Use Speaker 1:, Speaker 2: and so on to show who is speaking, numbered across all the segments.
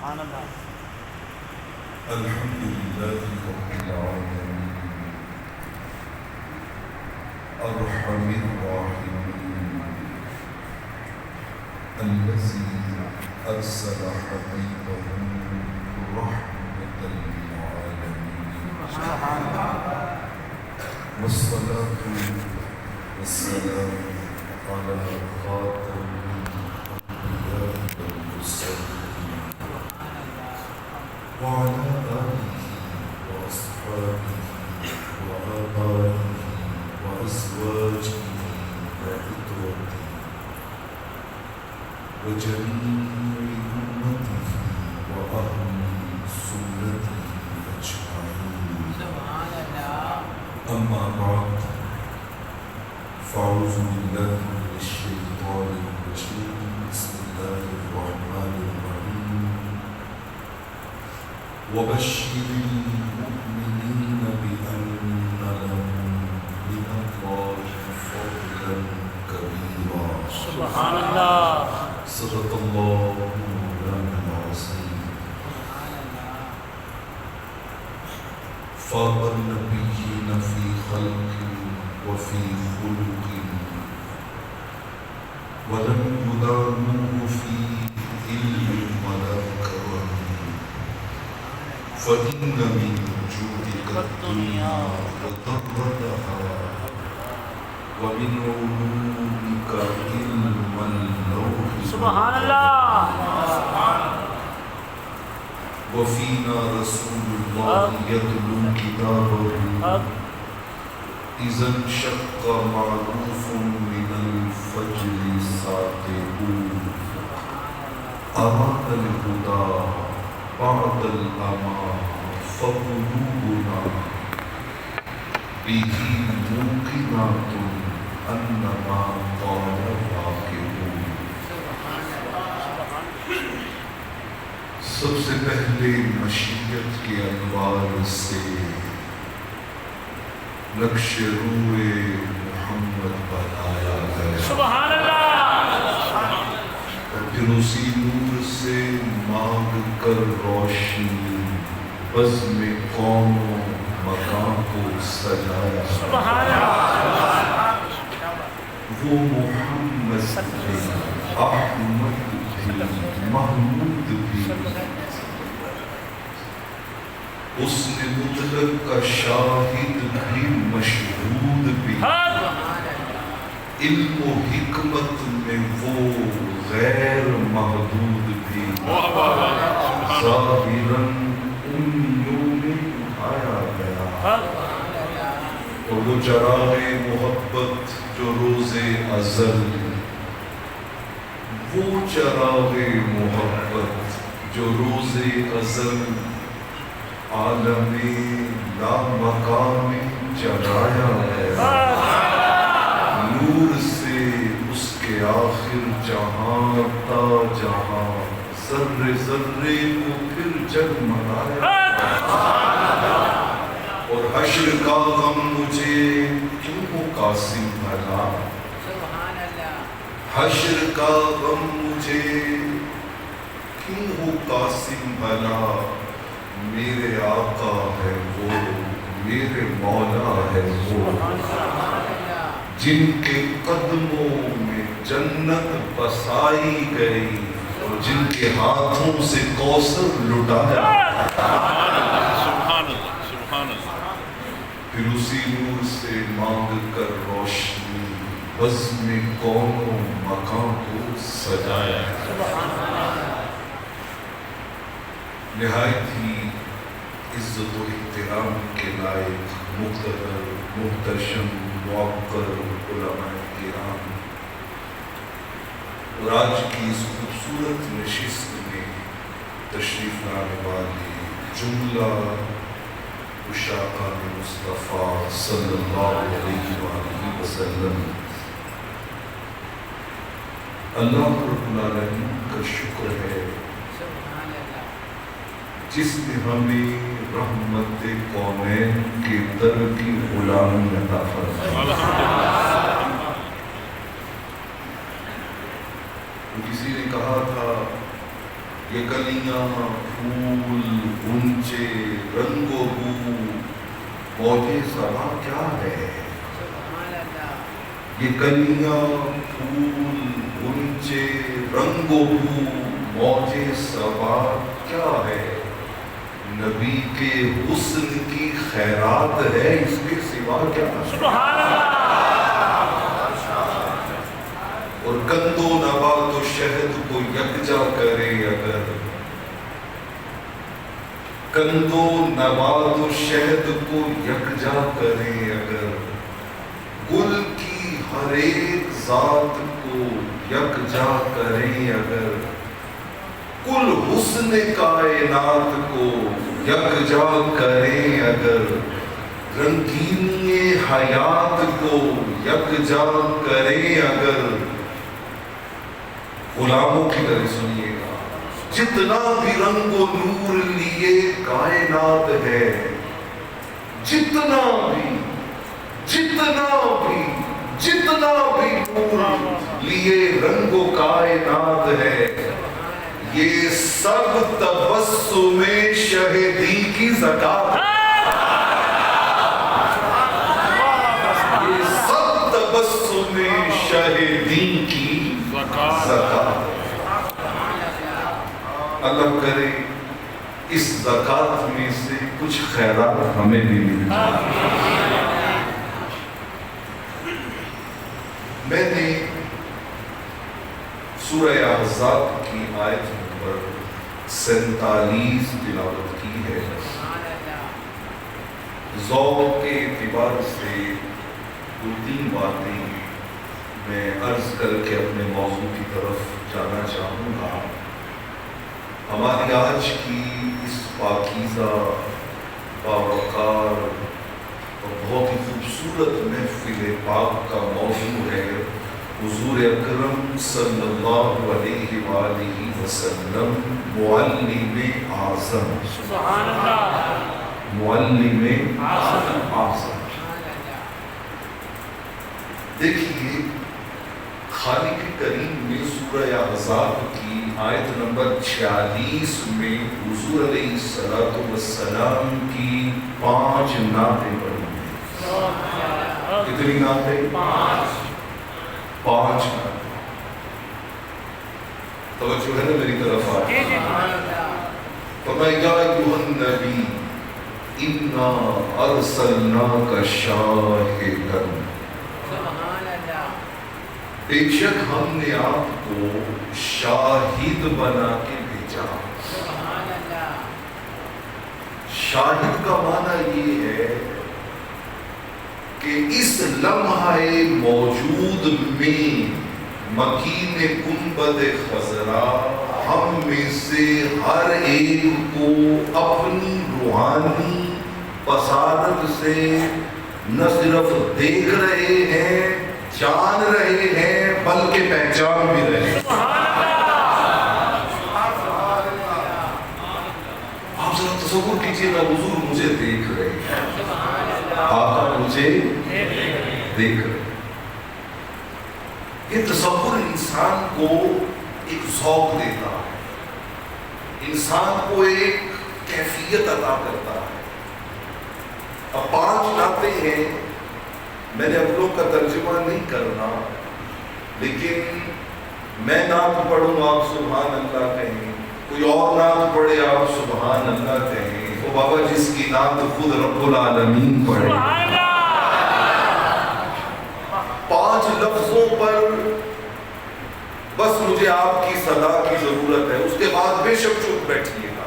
Speaker 1: الحمد لله رب العالمين الرحمن الرحيم الذي أرسل حبيبه رحمة للعالمين والصلاة والسلام على خاتم الأنبياء والمرسلين وعلى آله وأصحابه وآبائه وأزواجه وإخوته وجميع أمته وأهل سنته أجمعين. أما بعد فأعوذ بالله من الشيطان الرجيم. بسم الله الرحمن الرحيم. وبشر المؤمنين بأن لهم من الله فضلا كبيرا.
Speaker 2: سبحان الله.
Speaker 1: صدق الله مولانا العظيم. فاق النبيين في خلق وفي خلق ولم يدانوه في علم ولا كرم فإن من جودك الدنيا وضرتها ومن علومك علم اللوح
Speaker 2: سبحان الله.
Speaker 1: وفينا رسول الله يتلو كتابه إذا انشق معروف من الفجر ساطع أراد الهدى بعد الأمى فقلوبنا به موقنات أنما قال واقعون. سب سے پہلے مشیت کے انوار سے نقش روئے محمد بنایا ہے
Speaker 2: سبحان اللہ.
Speaker 1: اور پھر اسی نور سے مانگ کر روشنی بزم قوم و مکان کو سجایا.
Speaker 2: سبحان اللہ.
Speaker 1: وہ محمد بھی احمد بھی محمود بھی اس نے مطلق کا شاہد بھی مشہود بھی علم و حکمت میں وہ غیر محدود بھی ظاہراً امیوں میں آیا گیا. اور وہ چراغ محبت جو روز ازل وہ چراغ محبت جو روز ازل عالم لا مقام جگایا ہے. نور سے اس کے آخر جہاں تا جہاں ذرے ذرے کو پھر جگمگایا. اور حشر کا غم مجھے کیوں ہو قاسم بھلا. حشر کا غم مجھے کیوں ہو قاسم بھلا. میرے آقا ہے وہ میرے مولا ہے وہ جن کے قدموں میں جنت بسائی گئی اور جن کے ہاتھوں سے کوثر لٹایا.
Speaker 3: سبحان اللہ سبحان اللہ.
Speaker 1: پھر اسی نور سے مانگ کر روشنی بزم قوم و مکان کو سجایا. نہایت ہی عزت و احترام کے لائق مقتدر محتشم موقر علماء کرام اور آج کی اس خوبصورت نشست میں تشریف لانے والے جملہ عشاقان مصطفیٰ صلی اللہ علیہ وآلہ وسلم. اللہ رب العالمین کا شکر ہے جس نے ہمیں رحمت کونین کے در کی غلامی عطا فرمائی. کسی نے کہا تھا یہ کلیاں پھول غنچے رنگ و بو موجے صبا کیا ہے؟ یہ کلیاں پھول غنچے رنگ و بو موجے صبا کیا ہے؟ نبی کے حسن کی خیرات ہے، اس کے سوا کیا ہے؟
Speaker 2: سبحان اللہ
Speaker 1: اور قند و نبات و شہد کو یکجا کرے اگر، قند و نبات و شہد کو یکجا کرے اگر، گل کی ہر ایک ذات کو یکجا کرے اگر، کل حسن کائنات کو یکجا کرے اگر، رنگینی حیات کو یکجا کرے اگر، غلاموں کی طرح سنیے گا، جتنا بھی رنگ و نور لیے کائنات ہے، جتنا بھی نور لیے رنگ و کائنات ہے، یہ سب تبسم شہدی کی زکات ہے، یہ سب تبسم شہدی کی زکات۔ اللہ کرے اس زکات میں سے کچھ خیرات ہمیں بھی مل جائے۔ میں نے سورہ احزاب کی آیت نمبر 47 تلاوت کی ہے۔ ذوق کے اعتبار سے دو تین باتیں میں عرض کر کے اپنے موضوع کی طرف جانا چاہوں گا۔ ہماری آج کی اس پاکیزہ باوقار اور بہت ہی خوبصورت محفل پاک کا موضوع ہے حضور اکرم صلی اللہ علیہ وآلہ وسلم معلم اعظم۔
Speaker 2: سبحان اللہ
Speaker 1: معلم اعظم۔ دیکھیے خالق کریم نے سورہ احزاب کی آیت نمبر 46 میں حضور علیہ السلام کی 5 نعتیں پڑھی ہیں۔ کتنی نعتیں؟ 5 نعتیں۔ توجہ ہے نا میری طرف آئے؟ فرمایا یا ایھا النبی انا ارسلناک شاہدا، بے شک ہم نے آپ کو شاہد بنا کے بھیجا۔ شاہد کا معنی یہ ہے کہ اس لمحہ موجود میں مکین گنبد خضرا ہم میں سے ہر ایک کو اپنی روحانی بصارت سے نہ صرف دیکھ رہے ہیں، جان رہے ہیں، بلکہ پہچان بھی رہے ہیں۔ آپ ذرا تصور کیجئے نا، حضور مجھے دیکھ رہے ہیں، آقا مجھے دیکھ رہے ہیں۔ یہ تصور انسان کو ایک ذوق دیتا ہے، انسان کو ایک کیفیت عطا کرتا ہے۔ اب 5 نعتیں ہیں، میں نے اپنوں کا ترجمہ نہیں کرنا، لیکن میں نعت پڑھوں آپ سبحان اللہ کہیں، کوئی اور نعت پڑھے آپ سبحان اللہ کہیں، وہ بابا جس کی نعت خود رب العالمین پڑھے۔ 5 لفظوں پر بس مجھے آپ کی صدا کی ضرورت ہے، اس کے بعد بے شک چپ بیٹھیے گا،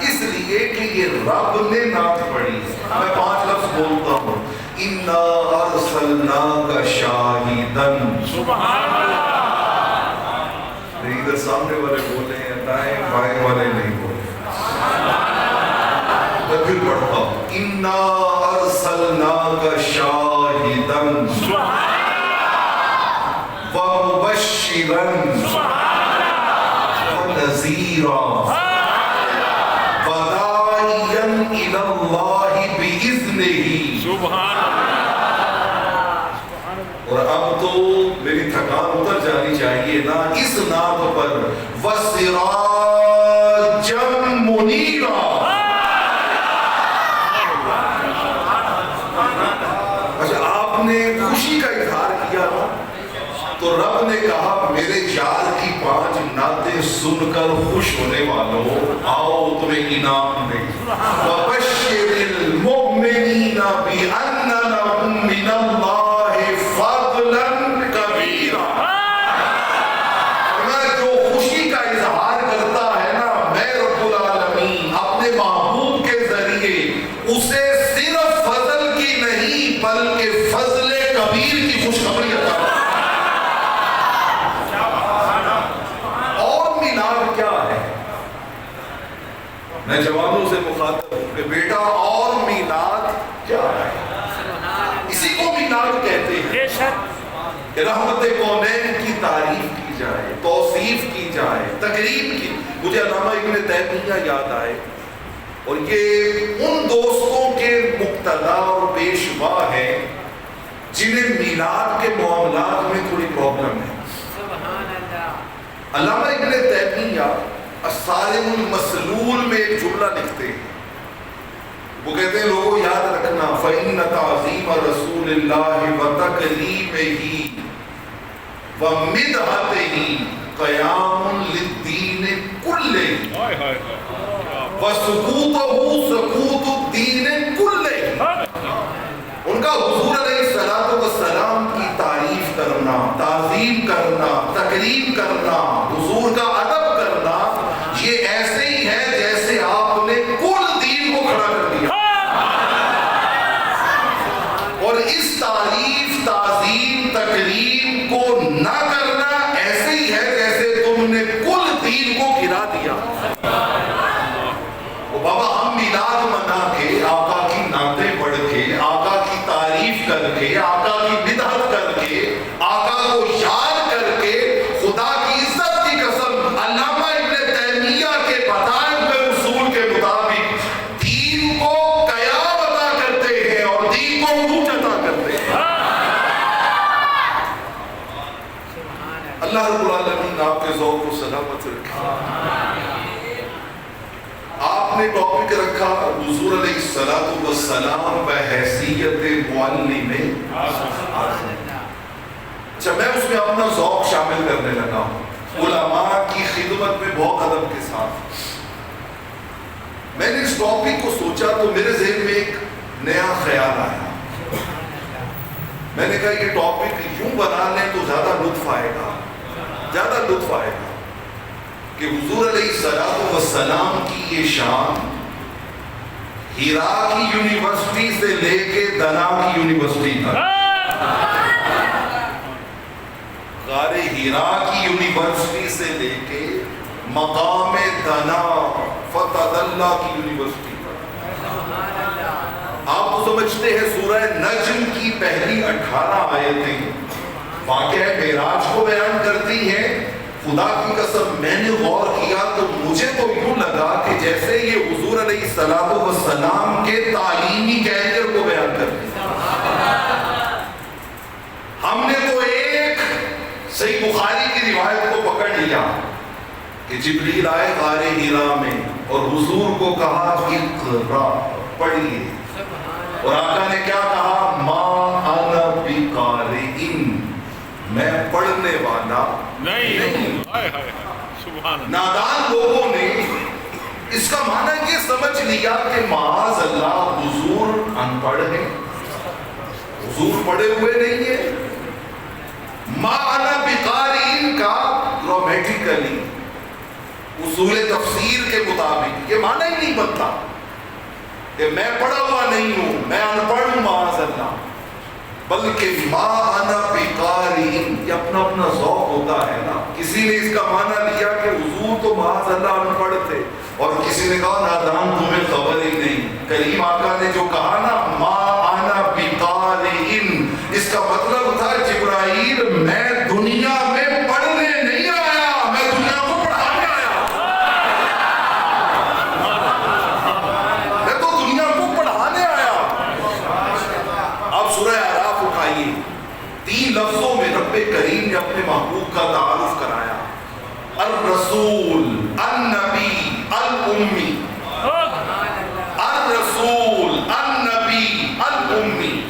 Speaker 1: اس لیے کہ یہ رب نے نعت پڑھی ہے۔ میں 5 لفظ بولتا ہوں، اِنَّا أَرْسَلْنَاكَ شَاهِدًا۔ سبحان اللہ۔ ادھر سامنے والے بولے ہیں، دائیں بائیں والے نہیں بولے۔ میں پھر پڑھتا ہوں، اِنَّا أَرْسَلْنَاكَ شَاهِدًا وَمُبَشِّرًا وَنَذِيرًا وَدَاعِيًا إِلَى اللَّهِ بِإِذْنِهِ۔ سبحان اللہ۔ اور اب تو میری تھکان اتر جانی چاہیے نا اس نعت پر، وَسِرَاجًا تو رب نے کہا میرے یار کی 5 نعتیں سن کر خوش ہونے والوں آؤ تمہیں انعام دیں. وَبَشِّرِ الْمُؤْمِنِينَ بِأَنَّ لَهُم مِّنَ اللَّهِ فَضْلًا كَبِيرًا. میں جو خوشی کا اظہار کرتا ہے نا میں رب العالمین اپنے محبوب کے ذریعے اسے صرف فضل کی نہیں بلکہ فضل کبیر کی خوشخبری عطا کرتا ہوں. میں جوانوں سے مخاطب ہوں کہ بیٹا اور میلاد کیا ہے؟ اسی کو میلاد کہتے ہیں کہ رحمت کونین کی تعریف کی جائے، توصیف کی جائے، تقریب کی. مجھے علامہ ابن تیمیہ یاد آئے اور یہ ان دوستوں کے مقتدا اور پیشوا ہیں جنہیں میلاد کے معاملات میں تھوڑی پرابلم ہے. علامہ ابن تیمیہ الصارم المسلول میں ایک جملہ لکھتے ہیں. وہ کہتے ہیں لوگوں یاد رکھنا فَإِنَّ تَعْظِيمَ رَسُولِ اللَّهِ وَتَكْرِيمِهِ وَمِدْحَتِهِ قِيَامٌ لِلدِّينِ كُلِّهِ وَسُكُوتُهُ سُكُوتُ الدِّينِ كُلِّهِ. ان کا حضور علیہ السلام کی تعریف کرنا، تعظیم کرنا، تکریم کرنا، حضور کا ادب کرنا یہ ایسے ہی ہے جیسے آپ نے کل دین کو کھڑا کر دیا. اور اس تعریف، تعظیم، تکریم کو نہ کرنا ایسے ہی ہے جیسے تم نے کل دین کو گرا دیا. بابا ہم میلاد منا کے آقا کی نعتیں پڑھ کے آقا کی تعریف کر کے آقا کی بدعت کر کے آقا کو یاد کر کے خدا کی عزت کی قسم علامہ ابن تیمیہ کے بتائے ہوئے اصول کے مطابق دین کو قیام عطا کرتے ہیں اور دین کو عروج عطا کرتے ہیں. اللہ رب العالمین آپ کے ذوق کو سلامت رکھے. آپ نے ٹاپک رکھا حضور علیہ السلام بحیثیت معلم. اچھا میں اس میں اپنا ذوق شامل کرنے لگا ہوں. علماء کی خدمت میں بہت ادب کے ساتھ میں نے اس ٹاپک کو سوچا تو میرے ذہن میں ایک نیا خیال آیا. میں نے کہا یہ ٹاپک یوں بنا لیں تو زیادہ لطف آئے گا کہ حضور علیہ السلام کی یہ شان ہیرا کی یونیورسٹی سے لے کے دنا کی یونیورسٹی تک، غار ہیرا کی یونیورسٹی سے لے کے مقام دنا فتح اللہ کی یونیورسٹی تک. آپ تو سمجھتے ہیں سورہ نجم کی پہلی 18 آیتیں واقعہ معراج کو بیان کرتی ہیں. خدا کی قسم میں نے غور کیا تو مجھے تو یوں لگا کہ جیسے یہ حضور علیہ السلام کے تعلیمی کیریئر کو بیان کرتے ہیں. ہم نے تو ایک صحیح بخاری کی روایت کو پکڑ لیا کہ جبریل آئے غار ہیرا میں اور حضور کو کہا اقرا پڑھیے اور آقا نے کیا کہا ما انا بقارئ میں پڑھنے والا نہیں. نادان لوگوں نے اس کا معنی یہ سمجھ لیا کہ معاذ اللہ حضور ان پڑھ ہیں، حضور پڑھے ہوئے نہیں ہیں. ما انا بقارئ کا گرامیٹیکلی اصول تفسیر کے مطابق یہ معنی ہی نہیں بنتا کہ میں پڑھا ہوا نہیں ہوں، میں ان پڑھ ہوں معاذ اللہ. بلکہ ما انا بقارئ یہ اپنا ذوق ہوتا ہے نا. کسی نے اس کا معنی لیا کہ حضور تو معاذ اللہ ان پڑھ تھے اور کسی نے کہا نادان تمہیں خبر ہی نہیں. کریم آقا نے جو کہا نا ما انا بقارئ اس کا مطلب تھا جبرائیل میں دنیا میں پڑھنے نہیں آیا، میں دنیا کو پڑھانے آیا. میں تو دنیا کو پڑھانے آیا. اب سورہ اعراف اٹھائیے. 3 لفظوں میں رب کریم نے اپنے محبوب کا تعارف کرایا. الرسول، النبی، الأمی. الرسول، النبی، الأمی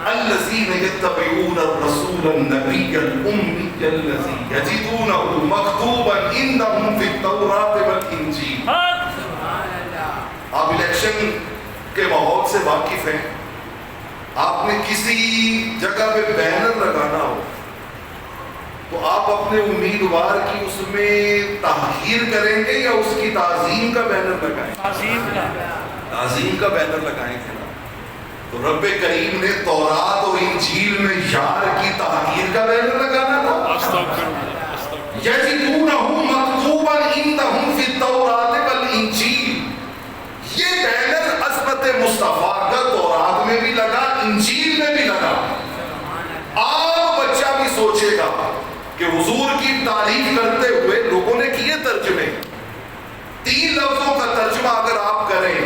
Speaker 1: الذین یتبعون الرسول النبي الأمي الذي يجدونه مكتوبا عندهم في التوراة والإنجيل. آپ الیکشن کے ماحول سے واقف ہیں. آپ نے کسی جگہ پہ بینر لگانا ہو تو آپ اپنے امیدوار کی اس میں تحقیر کریں گے یا اس کی تعظیم کا بینر لگائیں گے؟ تعظیم کا بینر لگائیں گے نا. تو رب کریم نے تورات اور انجیل میں یار کی تحقیر کا بینر لگانا تھا. یجدونہ مکتوبا عندہم فی التوراۃ والانجیل. یہ بینر عظمت مصطفیٰ کا تورات میں بھی لگا, انجیل میں بھی لگا. آپ بچہ بھی سوچے گا کہ حضور کی تعریف کرتے ہوئے لوگوں نے کیے ترجمے. 3 لفظوں کا ترجمہ اگر آپ کریں,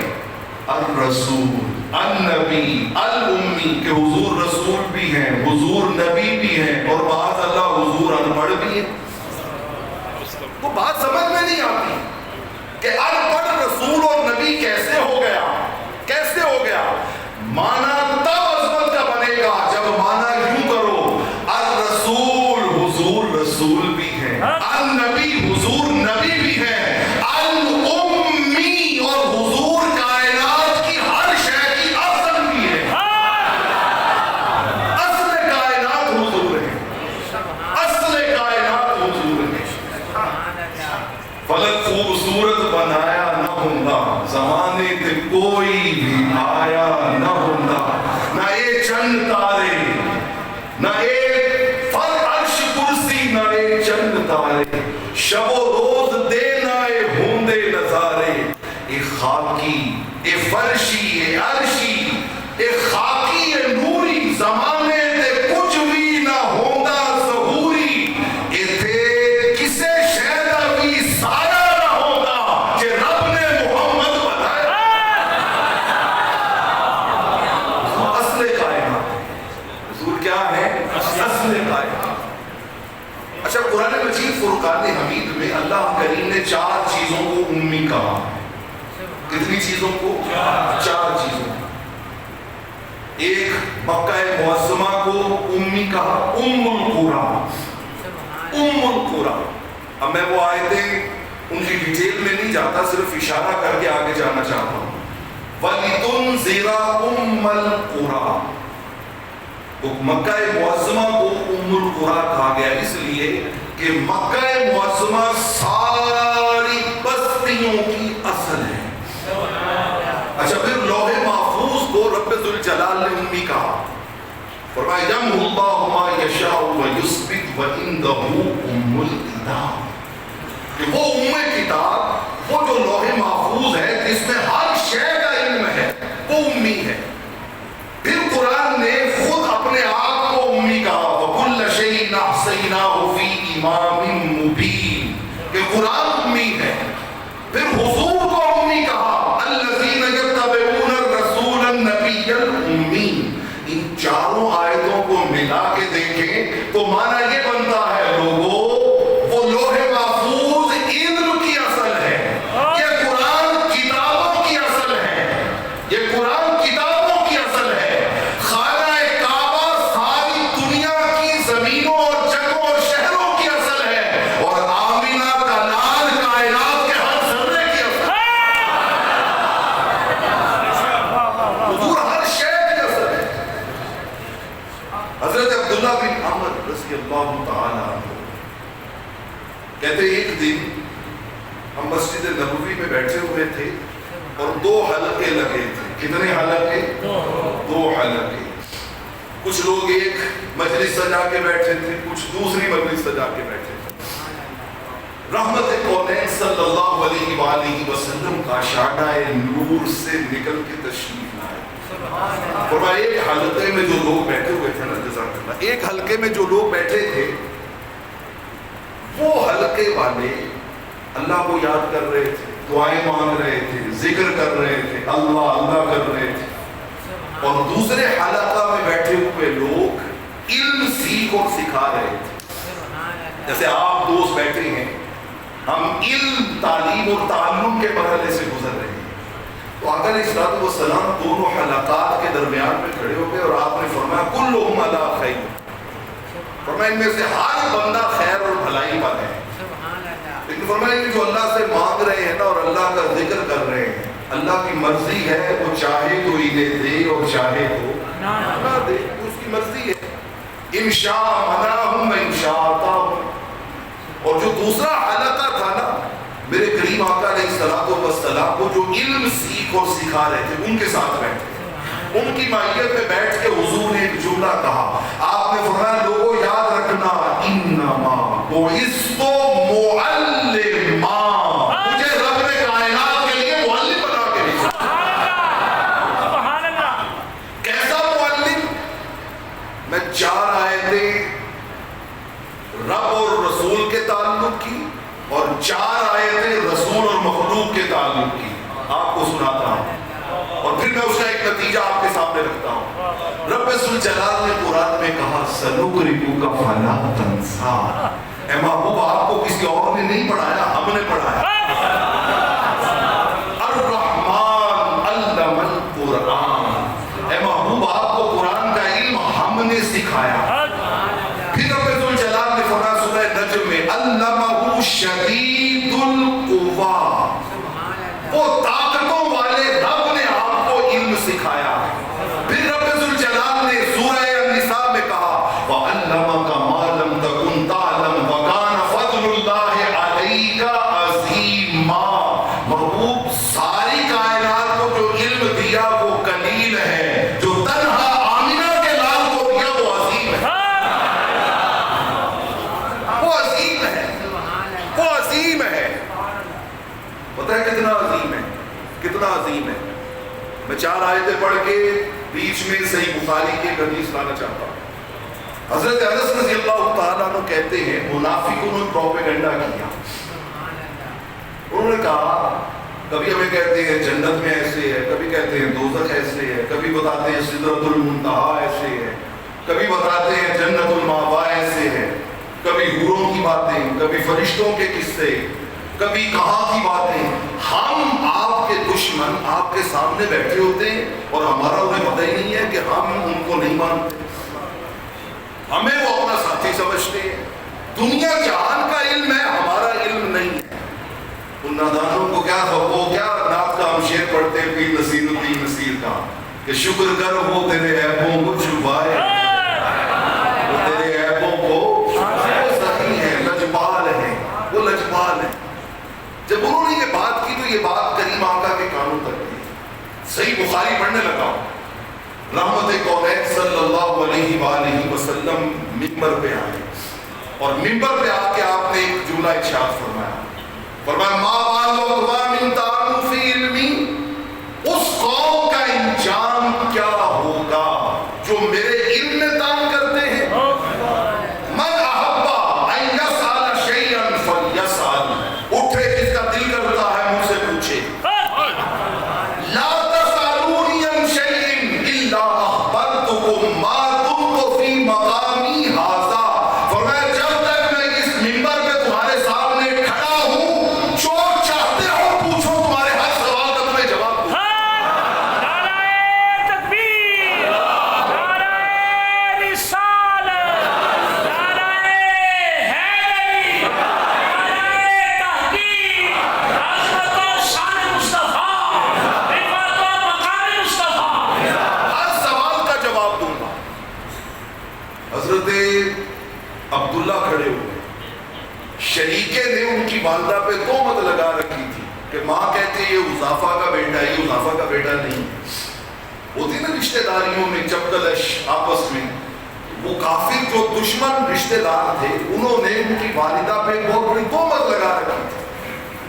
Speaker 1: الرسول, النبی, الامی, کہ حضور رسول بھی ہیں, حضور نبی بھی ہیں, اور معاذ اللہ حضور انپڑھ بھی ہیں. تو بات سمجھ میں نہیں آتی کہ انپڑھ رسول اور نبی کیسے ہو گیا, کیسے ہو گیا. مانا تب عظمت کا بنے گا جب مانا یوں کرو, الرسول حضور رسول بھی ہیں, النبی حضور نبی بھی ہیں, الامی اور حضور کائنات کی ہر شے کی اصل بھی ہے. اصل کائنات حضور ہے, اصل کائنات حضور ہے. فلک خوبصورت بنایا نہ ہوندا, زمانے تے کوئی بھی آیا نہ ہوندا. نہ ایک چند تارے, نہ ایک فرش کرسی, نہ ایک چند تارے, شب و روز دینا اے ہوندے نظارے. اے خاکی, اے فرشی, اے عرشی, اے خاکی, اے نوری, زمانے تے کچھ بھی نہ ہوندا ظہوری. اے تھے کسے شہدہ بھی سارا نہ ہوندا کہ رب نے محمد بنایا. اصل کائنات حضور کیا ہے, اصل کائنات. اچھا, قرآن مجید فرقان حمید میں اللہ کریم نے 4 چیزوں کو امی کہا. کتنی چیزوں کو؟ 4 چیزوں. ایک مکہ معظمہ کو امی کہا, ام القرآن, ام القرآن. اب میں وہ آیتیں ان کی ڈیٹیل میں نہیں جاتا, صرف اشارہ کر کے آگے جانا چاہتا ہوں. وَلِتُنْذِرَ أُمَّ الْقُرَىٰ. تو مکہ معظمہ کو ام القرآن کہا گیا اس لیے کہ مکہ معظمہ ساری بستیوں کی اصل ہے. اچھا, پھر لوح محفوظ کو رب ذوالجلال نے امی کہا. فرمایا یمحو اللہ ما یشاء ویثبت وعندہ ام الکتاب, کہ وہ ام کتاب, وہ جو لوح محفوظ ہے جس میں ہر شے کا علم ہے, وہ امی ہے. پھر قرآن نے خود اپنے آپ کو امی کہا, وَكُلَّ شَيْءٍ أَحْصَيْنَاهُ فِي إِمَامٍ مُبِينٍ, کہ قرآن امی ہے. پھر حضور کو امی کہا, الَّذِينَ يَتَّبِعُونَ الرَّسُولَ النَّبِيَّ الْأُمِّيَّ. ان چاروں آیتوں کو ملا کے دیکھیں تو معنی یہ بنتا ہے, لوگوں وہ لوح محفوظ علم کی اصل ہے, یہ قرآن کتابوں کی اصل ہے, یہ قرآن کتابوں کی اصل ہے. خانہ کعبہ ساری دنیا کی زمینوں اور جگہوں اور شہروں کی اصل ہے, اور آمینہ کا لال کائنات کے ہر ذرے کی اصل ہے. حضور ہر شے کی اصل ہے. حضرت عبداللہ بن عمر رضی اللہ تعالیٰ عنہ کہتے ایک دن ہم مسجد نبوی میں بیٹھے ہوئے تھے اور 2 حلقے لگے تھے. کتنے حلقے؟ 2 حلقے. کچھ لوگ ایک مجلس سجا کے بیٹھے تھے, کچھ دوسری مجلس سجا کے بیٹھے تھے. رحمت کونین صلی اللہ علیہ وآلہ وسلم کا شعلہ نور سے نکل کے تشریف لائے. فرمایا ایک حلقے میں جو لوگ بیٹھے ہوئے تھے نا, جزاک اللہ, ایک حلقے میں جو لوگ بیٹھے تھے وہ حلقے والے اللہ کو یاد کر رہے تھے, دعائیں مانگ رہے تھے, ذکر کر رہے تھے, اللہ اللہ کر رہے تھے. اور دوسرے حلقہ میں بیٹھے ہوئے لوگ علم سیکھ اور سکھا رہے تھے. جیسے آپ دوست بیٹھے ہیں, ہم علم, تعلیم اور تعلم کے مرحلے سے گزر رہے ہیں. تو آقا علیہ الصلوۃ والسلام دونوں حلقات کے درمیان میں کھڑے ہو گئے اور آپ نے فرمایا کلہم علی خیر, فرمایا ان میں سے ہر بندہ خیر اور بھلائی پر ہے، لیکن فرمایا جو اللہ سے مانگ رہے ہیں نا اور اللہ کا ذکر کر رہے ہیں، اللہ کی مرضی ہے، وہ چاہے تو انہیں دے اور چاہے تو نہ دے، اس کی مرضی ہے۔ انشاء منعہم و انشاء عطاہم۔ اور جو دوسرا حلقہ تھا نا، میرے کریم آقا علیہ الصلوۃ والسلام کو جو علم سیکھ اور سکھا رہے تھے ان کے ساتھ بیٹھے، ان کی معیت میں بیٹھ کے حضور نے ایک جملہ کہا، آپ نے فرمایا لوگوں یاد رکھنا، انما بعثت معلما، مجھے رب نے کائنات کے لیے معلم بنا کے بھیجا۔
Speaker 2: سبحان اللہ۔
Speaker 1: کیسا معلم؟ میں 4 آیتیں رب اور رسول کے تعلق کی اور 4 آیتیں رسول اور مخلوق کے تعلق کی آپ کو سناتا ہوں، اور پھر میں اس کا ایک نتیجہ آپ کے سامنے رکھتا ہوں۔ رب ذوالجلال نے قرآن میں کہا سنقرئک فلا تنسیٰ، اے محبوب آپ کو کسی اور نے نہیں پڑھایا، ہم نے پڑھایا۔ الرحمن علم القرآن، اے محبوب آپ کو قرآن کا علم ہم نے سکھایا۔ پھر رب ذوالجلال نے فرمایا سورہ نجم میں علمہ شدید القویٰ، وہ طاقتوں والے رب نے آپ کو علم سکھایا۔ پھر رب ذوالجلال نے سورہ النساء میں کہا وَعَلَّمَكَ مَا لَمْ تَكُنْ تَعْلَمْ وَكَانَ فَضْلُ اللَّهِ عَلَيْكَ عَظِيمًا۔ محبوب ساری کائنات کو جو علم دیا وہ قلیل ہے، جو تنہا آمنہ کے لال کو دیا وہ عظیم ہے، وہ عظیم ہے، وہ عظیم ہے۔ پتہ ہے کتنا عظیم ہے، کتنا عظیم ہے۔ میں 4 آیتیں پڑھ کے بیچ میں صحیح بخاری کی ایک حدیث لانا چاہتا ہوں۔ حضرت انس رضی اللہ تعالیٰ عنہ کہتے ہیں منافقوں نے پروپیگنڈا کیا، انہوں نے کہا کبھی ہمیں کہتے ہیں جنت میں ایسے ہے، کبھی کہتے ہیں دوزخ ایسے ہے، کبھی بتاتے ہیں سدرۃ المنتہا ایسے ہے، کبھی بتاتے ہیں جنت المأویٰ ایسے ہے، کبھی حوروں کی باتیں، کبھی فرشتوں کے قصے، کبھی کہاں کی باتیں۔ ہم آپ کے دشمن آپ کے سامنے بیٹھے ہوتے ہیں اور ہمارا انہیں پتہ ہی نہیں ہے کہ ہم ان کو نہیں مانتے، ہمیں وہ اپنا ساتھی سمجھتے ہیں۔ دنیا جہان کا علم ہے، ہمارا علم نہیں ہے۔ ان نادانوں کو کیا وہ کیا نعت کا ہم شعر پڑھتے ہیں پیر نصیر الدین نصیر کا کہ شکر کر وہ تیرے عیبوں کو چھپائے، وہ تیرے عیبوں کو، وہ سخی ہے، لجپال ہے، وہ لجپال ہے۔ جب انہوں نے یہ بات کی تو یہ بات کریم آقا کے کانوں تک گئی۔ صحیح بخاری پڑھنے لگا، رحمت کونین صلی اللہ علیہ وآلہ وسلم منبر پہ آئے اور منبر پہ آ کے آپ نے ایک جملہ ارشاد فرمایا، فرمایا ما بال اقوام طعنوا فی علمی، اس قوم کا انجام کیا ہوگا جو میرے علم میں طعن کرتے ہیں۔ من احب ان یسأل شیئا فلیسأل، اٹھے جس کا دل کرتا ہے مجھ سے پوچھے۔ لا تسألونی عن شیء الا اخبرتکم ما دمت فی مقامی ھذا، فرمایا جب تک میں اس منبر پہ تمہارے سامنے کھڑا ہوں جو چاہتے ہو پوچھو، تمہارے ہر سوال کا تمہیں جواب دوں۔
Speaker 2: نعرہ تکبیر، نعرہ رسالت، نعرہ حیدری، نعرہ تحقیق، عظمت و شان مصطفیٰ، رفعت و مقام مصطفیٰ۔
Speaker 1: ہر سوال کا جواب دوں گا۔ حضرت عبداللہ کھڑے ہوئے، شریکے نے ان کی والدہ پہ تہمت لگا رکھی تھی کہ ماں کہتے یہ حذیفہ کا بیٹا ہے، یہ حذیفہ کا بیٹا نہیں۔ ہوتی نا رشتہ داریوں میں چپکلش آپس میں، وہ کافر جو دشمن رشتہ دار تھے انہوں نے ان کی والدہ پہ بہت بڑی تہمت لگا رکھی تھی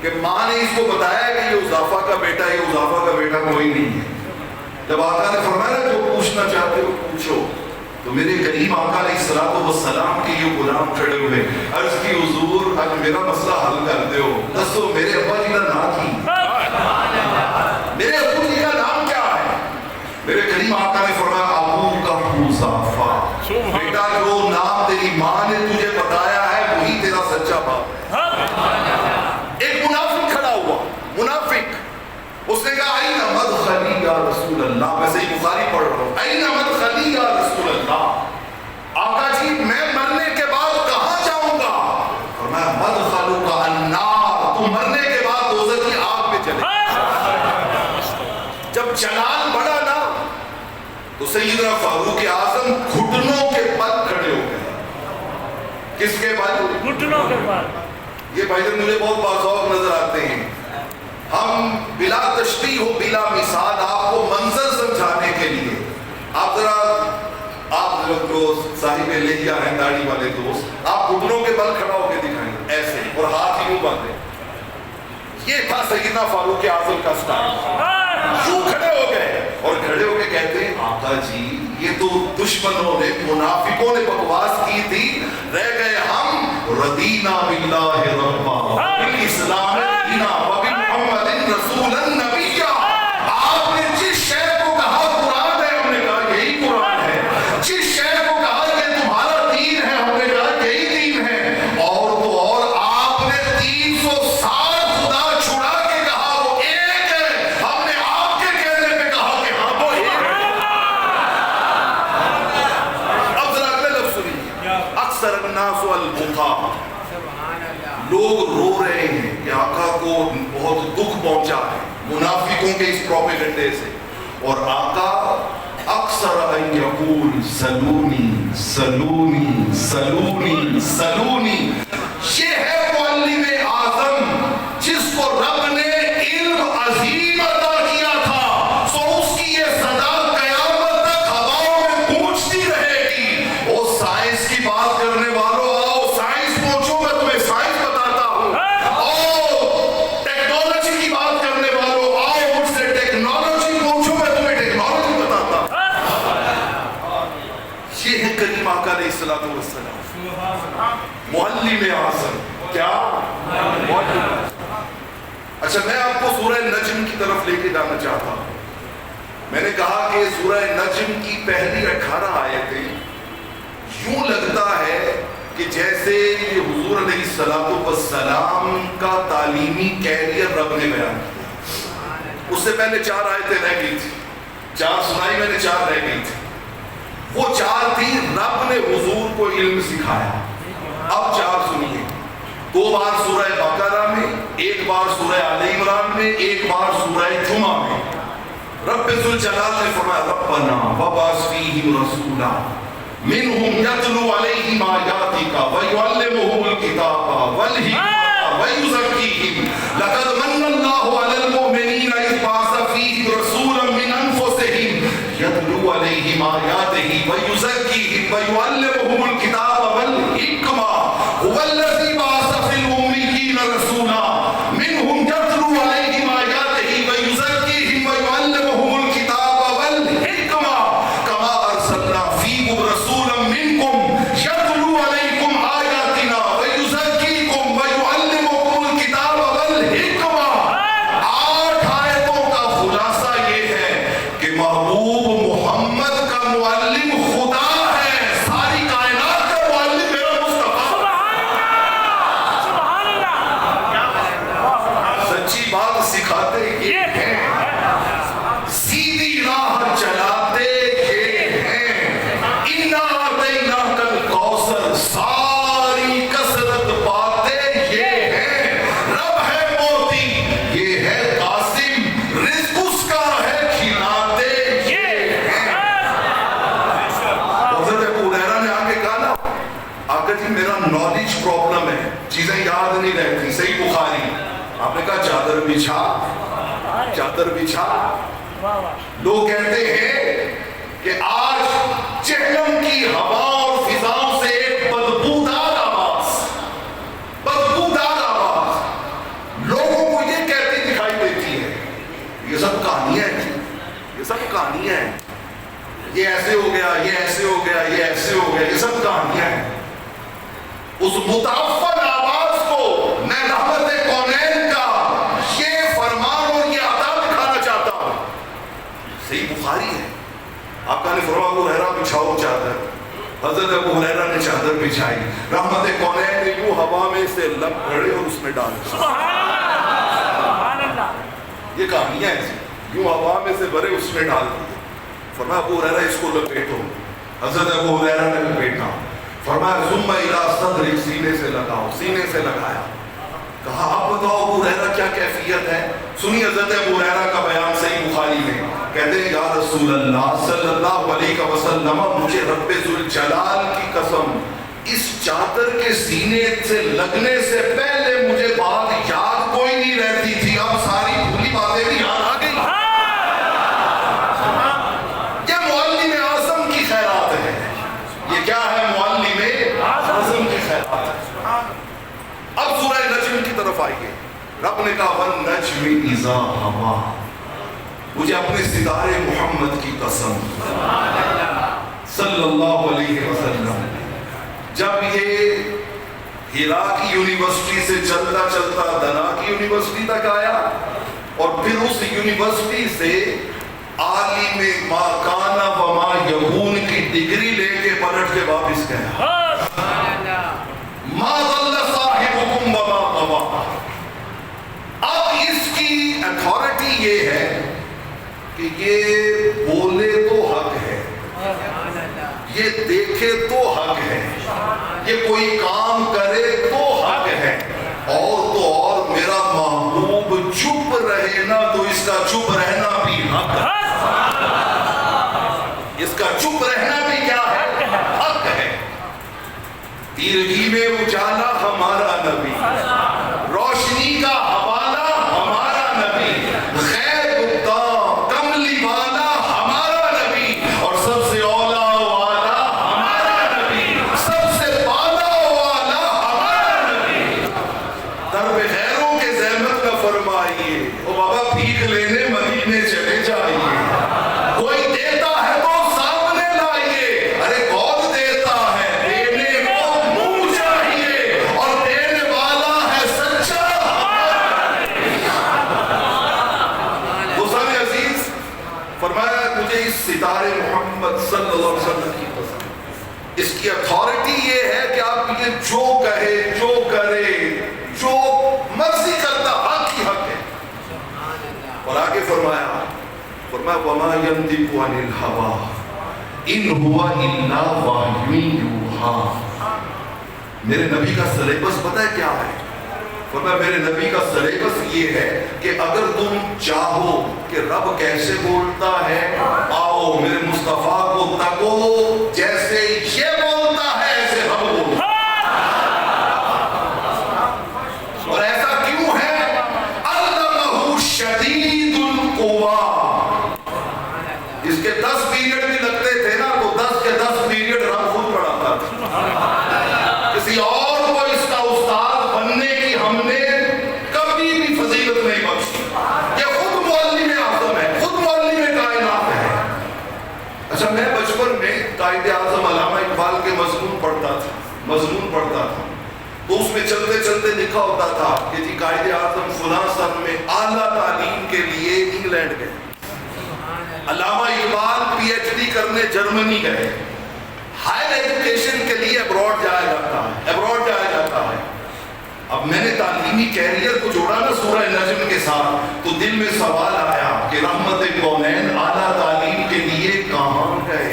Speaker 1: کہ ماں نے اس کو بتایا کہ یہ حذیفہ کا بیٹا ہے، یہ حذیفہ کا بیٹا کوئی نہیں ہے۔ جب آقا نے فرمایا جو پوچھنا چاہتے ہو پوچھو، تو میرے کریم آقا علیہ الصلوۃ والسلام کے یہ غلام کھڑے ہوئے، عرض کی حضور آج میرا مسئلہ حل کر دو، دسو میرے ابا جی کا نام کی، میرے ابو جی کا نام کیا ہے؟ میرے کریم آقا نے فرمایا ابو کا حذیفہ، بیٹا جو نام تیری ماں نے تجھے بتایا ہے وہی تیرا سچا باپ ہے۔ ایک منافق کھڑا ہوا، منافق، اس نے کہا این مدخلی یا رسول اللہ، میں صحیح بخاری پڑھ رہا ہوں، این مدخلی یا رسول اللہ، آقا جی میں مرنے تو سیدنا فاروق اعظم گھٹنوں کے بل کھڑے ہو گئے. کس کے بل؟
Speaker 2: گھٹنوں کے بل.
Speaker 1: یہ بھائی جان مجھے بہت باذوق نظر آتے ہیں. ہم بلا تشبیہ و بلا مثال آپ کو منظر سمجھانے کے لیے آپ لوگ جو صاحب لحیہ ہیں داڑھی والے دوست آپ گھٹنوں کے بل کھڑا ہو کے دکھائیں ایسے اور ہاتھ ہی باندھیں. یہ تھا سیدنا فاروق اعظم کا سٹائل. یوں کھڑے ہو گئے اور کھڑے ہو کے کہتے ہیں آقا جی یہ تو دشمنوں نے منافقوں نے بکواس کی تھی, رہ گئے ہم رضینا باللہ ربا بالاسلام دینا وبمحمد رسولا نبیا. آپ نے جس شہر کو کہا قرآن ہے, ہم نے کہا یہی قرآن ہے. جس شہر کو کہا یہ تمہارا دین ہے, ہم نے کہا یہی دین ہے. اور تو اور آپ نے 300 سال خدا چھڑا کے کہا وہ ایک ہے, ہم نے آپ کے کہنے پہ کہا کہ ہاں وہ ایک ہے. اب ذرا اگلے لفظ سنیے. اکثر الناس البکا, لوگ رو رہے ہیں کہ آقا کو بہت دکھ پہنچا ہے منافقوں کے اس پروپیگنڈے سے, اور آقا اکثر ان یقول سلونی سلونی سلونی سلونی. یہ ہے معلم اعظم جس کو رب نے علم عظیم عطا کیا تھا, سو اس کی یہ صدا قیامت تک ہواؤں میں گونجتی رہے گی. وہ سائنس کی بات کرنے والوں آؤ سائنس پوچھو, میں تمہیں سائنس بتاتا ہوں. او ٹیکنالوجی کی بات کرنے والوں آؤ مجھ سے ٹیکنالوجی پوچھو, میں تمہیں ٹیکنالوجی بتاتا ہوں. یہ ہے کریم آقا علیہ الصلوۃ والسلام معلم اعظم. کیا اچھا میں آپ کو سورہ نجم کی طرف لے کے جانا چاہتا ہوں. میں نے کہا کہ سورہ نجم کی پہلی 18 آیتیں یوں لگتا ہے کہ جیسے یہ حضور علیہ الصلوۃ والسلام کا تعلیمی کیریئر رب نے بیان کیا. اس سے پہلے 4 آیتیں رہ گئی تھی, 4 سنائی میں نے, 4 رہ گئی تھی. وہ 4 تھی رب نے حضور کو علم سکھایا. اب 4 سنیے. 2 بار سورہ بقرہ میں, 1 بار سورہ آل عمران میں, 1 بار سورہ جمعہ میں. رب ذوالجلال نے فرمایا ربنا وبعث فیہم رسولا منہم یتلو علیہم آیاتک ویعلمہم الکتاب والحکمۃ ویزکیہم لقد من اللہ علی المؤمنین اذ بعث فیہم رسولا من انفسہم یتلو علیہم آیاتہ ویزکیہم ویعلمہم الکتاب والحکمۃ هو الذی بعث فی الامیین رسولا منہم یتلو علیہم آیاتہ ویزکیہم ویعلمہم الکتاب والحکمۃ کما ارسلنا فیکم رسولا منکم یتلو علیکم آیاتنا ویزکیکم ویعلمکم الکتاب والحکمۃ. 8 آیتوں کا خلاصہ یہ ہے کہ محبوب محمد کا معلم خدا ہے, ساری کائنات کا معلم میرا مصطفیٰ. سچی بات سکھاتے یہ ہیں, سیدھی راہ چلاتے یہ ہیں. انا اعطیناک الکوثر, ساری کثرت پاتے یہ ہیں. رب ہے موتی, یہ ہے قاسم, رزق اس کا ہے کھلاتے یہ ہیں. حضرت ابو ہریرہ نے آ کے کہا نا آقا جی میرا نالج پرابلم ہے, چیزیں یاد نہیں رہتی. صحیح بخاری. آپ نے کہا چادر بچھا, چادر بچھا. لوگ کہتے ہیں کہ آج جہنم کی ہوا اور فضاؤں سے ایک بدبودار آواز, بدبودار آواز لوگوں کو یہ کہتی دکھائی دیتی ہے یہ سب کہانیاں ہیں, یہ سب کہانیاں ہیں, یہ ایسے ہو گیا, یہ ایسے ہو گیا, یہ ایسے ہو گیا, یہ سب کہانیاں ہیں. اس متعفن آواز کو میں رحمت کونین کا یہ فرمان اور یہ عطا دکھانا چاہتا ہوں. صحیح بخاری ہے. آقا نے فرمایا ابو ہریرہ بچھاؤ چادر. حضرت ابو ہریرہ نے چادر بچھائی. رحمت کونین نے یوں ہوا میں سے لب گھڑے اور اس میں ڈال دیا. یہ کہانیاں ایسی یوں ہوا میں سے بھرے اس میں ڈال دیے. فرمایا ابو ہریرہ اس کو لپیٹو. حضرت ابو ہریرہ نے لپیٹا. فرمایا ثم الی صدرک, سینے سے لگاؤ. سینے سے لگایا. کہا آپ بتاؤ ابو ہریرہ کیا کیفیت ہے. سنی حضرت ابو ہریرہ کا بیان صحیح بخاری میں. کہتے ہیں یا رسول اللہ صلی اللہ علیہ وسلم مجھے رب ذوالجلال کی قسم اس چادر کے سینے سے لگنے سے پہلے مجھے بات یاد کوئی نہیں رہتی تھی، اب ساری بھولی باتیں بھی یاد آ گئی۔ یہ معلم اعظم کی خیرات ہے، یہ کیا ہے؟ معلم اعظم کی خیرات ہے۔ اب سورہ نجم کی طرف آئیے، رب نے کہا وَالنَّجْمِ إِذَا هَوَىٰ، مجھے اپنے ستارے محمد کی قسم صلی اللہ علیہ وسلم، جب یہ ہیرا کی یونیورسٹی سے چلتا چلتا دنا کی یونیورسٹی تک آیا اور پھر اس یونیورسٹی سے عالم ما کان و ما یکون کی ڈگری لے کے پلٹ کے واپس گیا۔ ما ضل صاحبکم و ما غویٰ۔ اب اس کی اتھارٹی یہ ہے کہ یہ بولے تو حق ہے، یہ دیکھے تو حق ہے، یہ کوئی کام کرے تو حق ہے، اور تو اور میرا محبوب چپ رہے نا تو اس کا چپ رہنا بھی حق ہے، اس کا چپ رہنا بھی کیا ہے؟ حق ہے۔ تیرگی میں اجالا ہمارا نبی، روشنی کا حوالہ ہمارا نبی، غیب گفتہ کملی والا ہمارا نبی، اور سب سے اولا والا ہمارا نبی، سب سے بالا والا ہمارا نبی۔ درب غیروں کے زحمت نہ فرمائیے، او بابا بھیک لینے مدینے چلے جائیے، کوئی دیتا ہے تو سامنے لائیے، ارے کون دیتا ہے؟ دینے کو منہ چاہیے، اور دینے والا ہے سچا دوستان عزیز۔ فرمایا مجھے اس ستارے محمد صلی اللہ علیہ وسلم کی قسم، اس کی اتھارٹی یہ ہے کہ آپ یہ جو کہے، جو کرے، جو مرضی کرتا حق ہی حق ہے۔ اور آگے فرمایا وَمَا يَنْطِقُ عَنِ الْهَوَىٰ إِنْ هُوَ إِلَّا وَحْيٌ يُوحَىٰ۔ میرے نبی کا سلیبس پتہ ہے کیا ہے؟ فرمایا میرے نبی کا سلیبس یہ ہے کہ اگر تم چاہو کہ رب کیسے بولتا ہے، آؤ میرے مصطفیٰ کو تکو، جیسے یہ بولتا ہے ایسے رب بولتا ہے۔ اور ایسا کیوں ہے؟ علمہ شدید القویٰ، اس کے 10 پیریڈ بھی لگتے تھے نا تو 10 کے 10 پیریڈ رب خود پڑھاتا تھا، کسی اور کو اس کا استاد بننے کی ہم نے کبھی بھی فضیلت نہیں بخشی۔ یہ خود معلم اعظم ہے، خود معلم کائنات ہے۔ اچھا میں بچپن میں قائد اعظم علامہ اقبال کے مضمون پڑھتا تھا تو اس میں چلتے چلتے لکھا ہوتا تھا کہ جی قائد اعظم فلاں سن میں اعلیٰ تعلیم کے لیے انگلینڈ گئے، علامہ اقبال پی ایچ ڈی کرنے جرمنی گئے، ہائر ایجوکیشن کے لیے ابراڈ جایا جاتا ہے۔ اب میں نے تعلیمی کیریئر کو جوڑا نا سورہ نجم کے ساتھ، تو دل میں سوال آیا کہ رحمت کونین اعلیٰ تعلیم کے لیے کہاں گئے؟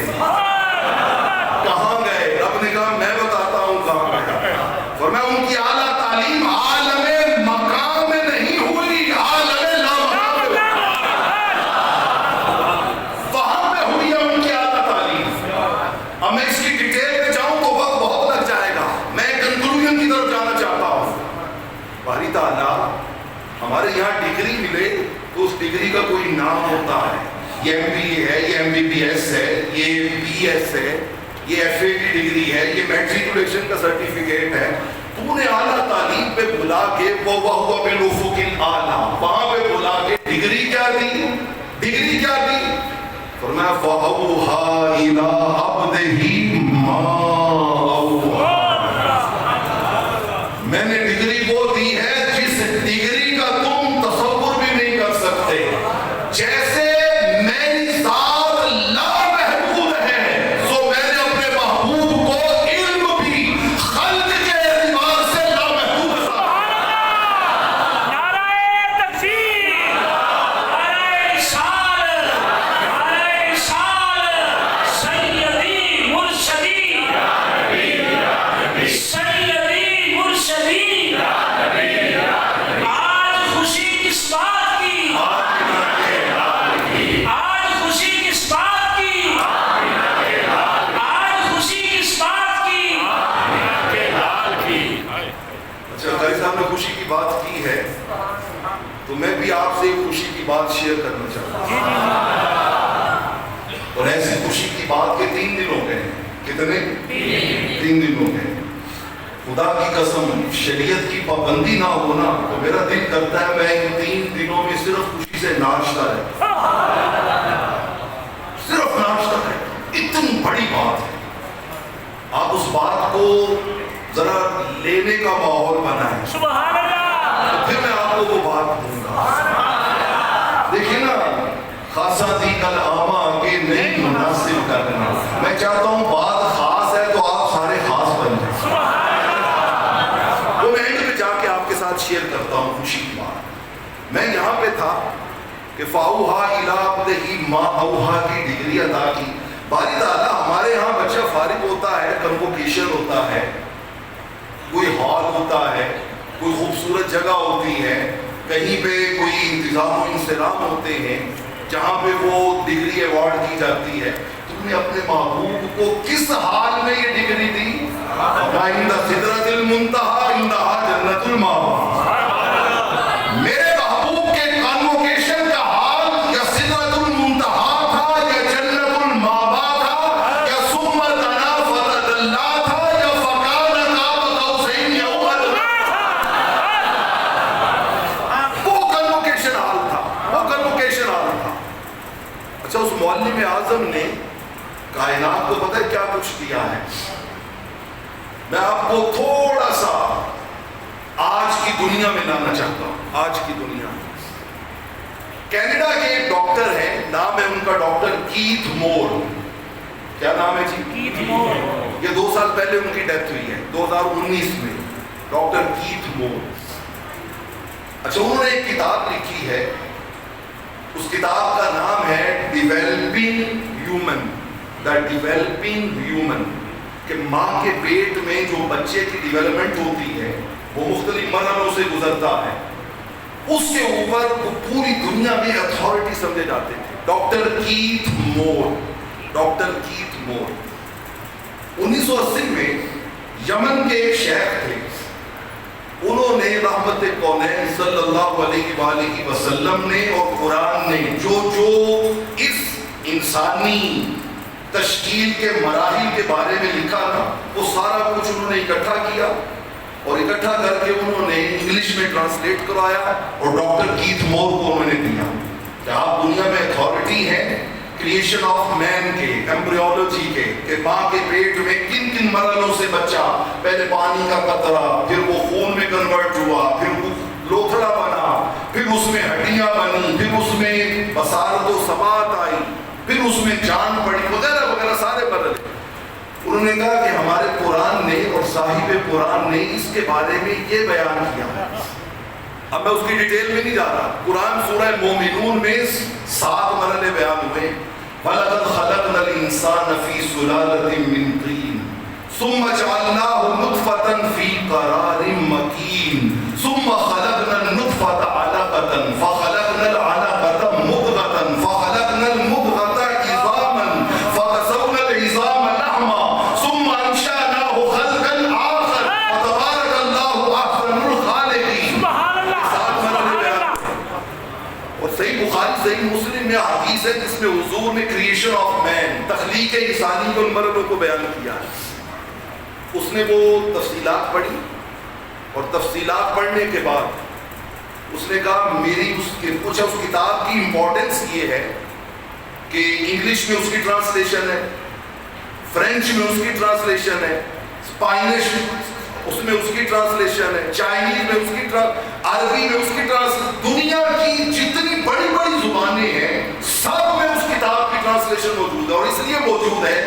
Speaker 1: رب نے کہا میں بتاتا ہوں کہاں گئے۔ فرمایا ان کی اعلیٰ تعلیم عالم مقام میں نہیں ہوئی، عالم لامقام میں وہاں پہ ہوئی ہے ان کی اعلیٰ تعلیم۔ اب میں اس کی ڈیٹیل میں جاؤں تو وقت بہت لگ جائے گا، میں کنکلوژن کی طرف جانا چاہتا ہوں۔ باری تعالیٰ ہمارے یہاں ڈگری ملے تو اس ڈگری کا کوئی نام ہوتا ہے، یہ MBA ہے، یہ MBBS ہے، یہ BS ہے، یہ FA کی ڈگری ہے، یہ میٹریکولیشن کا سرٹیفکیٹ ہے۔ تو نے اعلیٰ تعلیم پہ بلا کے وَهُوَ بِالْأُفُقِ الْأَعْلَىٰ، وہاں پہ بلا کے ڈگری کیا دی؟ فرمایا فَأَوْحَىٰ إِلَىٰ عَبْدِهِ مَا أَوْحَىٰ، میں نے ڈگری وہ دی ہے جس ڈگری کا تم تصور بھی نہیں کر سکتے۔ جیسے میری ذات لامحدود ہے، سو میں نے اپنے محبوب کو علم بھی خلق کے اعتبار سے لامحدود رکھا۔
Speaker 2: نعرہ تکبیر، نعرہ رسالت، سیدی مرشدی
Speaker 1: ایک خوشی کی بات شیئر کرنا چاہتا ہوں، اور ایسی خوشی کی بات کے 3 دن ہو گئے ہیں. کتنے؟ 3 دن ہو گئے. خدا کی قسم شریعت کی پابندی نہ ہونا تو میرا دل کرتا ہے میں ان 3 دنوں میں صرف خوشی سے ناچتا رہتا، صرف ناچتا رہتا. اتنی بڑی بات ہے. آپ اس بات کو ذرا لینے کا ماحول بنائیں،
Speaker 2: سبحان اللہ.
Speaker 1: پھر میں آپ کو وہ بات دوں گا. دیکھیں نا، خاصا دی کل آما آگے نہیں مناسب کرنا. میں چاہتا ہوں بات خاص ہے تو آپ سارے خاص بن جائیں. وہ میں اینڈ پہ جا کے آپ کے ساتھ شیئر کرتا ہوں خوشی کی بات. میں یہاں پہ تھا کہ فاؤہا الہ ہی ما اوہا کی ڈگری عطا کی. باری تعالیٰ ہمارے ہاں بچہ فارغ ہوتا ہے، کنووکیشن ہوتا ہے، کوئی ہال ہوتا ہے، کوئی خوبصورت جگہ ہوتی ہے، کہیں پہ کوئی انتظام و انصرام ہوتے ہیں جہاں پہ وہ ڈگری ایوارڈ کی جاتی ہے. تم نے اپنے محبوب کو کس حال میں یہ ڈگری دی؟ عند سدرۃ المنتہی عندہا جنت المأویٰ. میرے محبوب کے کانوکیشن کا حال یا سدرۃ المنتہی تھا یا جنت المأویٰ تھا یا ثم دنا فتدلی تھا یا فکان قاب قوسین او ادنی تھا. وہ کانوکیشن حال تھا، وہ کانوکیشن حال تھا. اچھا، اس معلم اعظم نے کائنات کو پتہ ہے کیا کچھ دیا ہے؟ میں آپ کو تھوڑا سا آج کی دنیا میں لانا چاہتا ہوں. آج کی دنیا میں کینیڈا کے ایک ڈاکٹر ہیں، نام ہے ان کا ڈاکٹر کیتھ مور. کیا نام ہے جی؟
Speaker 2: کیتھ مور.
Speaker 1: یہ 2 سال پہلے ان کی ڈیتھ ہوئی ہے، 2019 میں. ڈاکٹر کیتھ مور. اچھا، انہوں نے ایک کتاب لکھی ہے. اس کتاب کا نام ہے developing human. The developing human, کہ ماں کے پیٹ میں جو بچے کی ڈیولپمنٹ ہوتی ہے وہ مختلف مرحلوں سے گزرتا ہے. اس کے اوپر وہ پوری دنیا میں اتھارٹی سمجھے جاتے تھے. ڈاکٹر کیتھ مور. ڈاکٹر کیتھ مور 1980 میں یمن کے ایک شیخ تھے. انہوں نے رحمت کونین صلی اللہ علیہ وآلہ وسلم نے اور قرآن نے جو اس انسانی تشکیل کے مراحل کے بارے میں لکھا تھا وہ سارا کچھ انہوں نے اکٹھا کیا، اور اکٹھا کر کے انہوں نے انگلش میں ٹرانسلیٹ کروایا اور ڈاکٹر کیتھ مور کو انہوں نے دیا کہ آپ دنیا میں اتھارٹی ہیں کریشن آف مین کے، ایمبریولوجی کے، کہ ماں کے پیٹ میں کن کن مرحلوں سے بچہ، پہلے پانی کا قطرہ، پھر وہ خون میں کنورٹ ہوا، پھر وہ لوتھڑا بنا، پھر اس میں ہڈیاں بنی، پھر اس میں بصارت و ثبات آئی، پھر اس میں جان پڑی، وغیرہ وغیرہ سارے بدلے. انہوں نے کہا کہ ہمارے قرآن نے اور صاحب قرآن نے اس کے بارے میں یہ بیان کیا. اب میں اس کی ڈیٹیل میں نہیں جا رہا. قرآن سورہ مومنون میں 7 مرحلے بیان ہوئے. وَلَقَدْ خَلَقْنَا الْإِنسَانَ فِي سُلَالَةٍ مِّن طِينٍ ثُمَّ جَعَلْنَاهُ نُطْفَةً فِي قَرَارٍ مَّكِينٍ ثُمَّ خَلَقْنَا النُّطْفَةَ عَلَقَةً فَخَلَقْنَا الْعَلَقَةَ مُضْغَةً فَخَلَقْنَا الْمُضْغَةَ عِظَامًا فَكَسَوْنَا الْعِظَامَ لَحْمًا ثُمَّ أَنشَأْنَاهُ خَلْقًا آخَرَ فَتَبَارَكَ اللَّهُ أَحْسَنُ الْخَالِقِينَ. اور صحیح بخاری صحیح مسلم میں حدیث ہے جس میں حضور نے کریشن آف مین، تخلیق انسانی کے ان مرحلوں کو بیان کیا ہے. اس نے وہ تفصیلات پڑھی اور تفصیلات پڑھنے کے بعد اس نے کہا میری اس کتاب کی امپورٹنس یہ ہے کہ انگلش میں اس کی ٹرانسلیشن ہے، فرینچ میں اس کی ٹرانسلیشن ہے، اسپینش اس میں اس کی ٹرانسلیشن ہے، چائنیز میں اس کی عربی میں اس کی دنیا کی جتنی بڑی بڑی زبانیں ہیں سب میں اس کتاب کی ٹرانسلیشن موجود ہے. اور اس لیے موجود ہے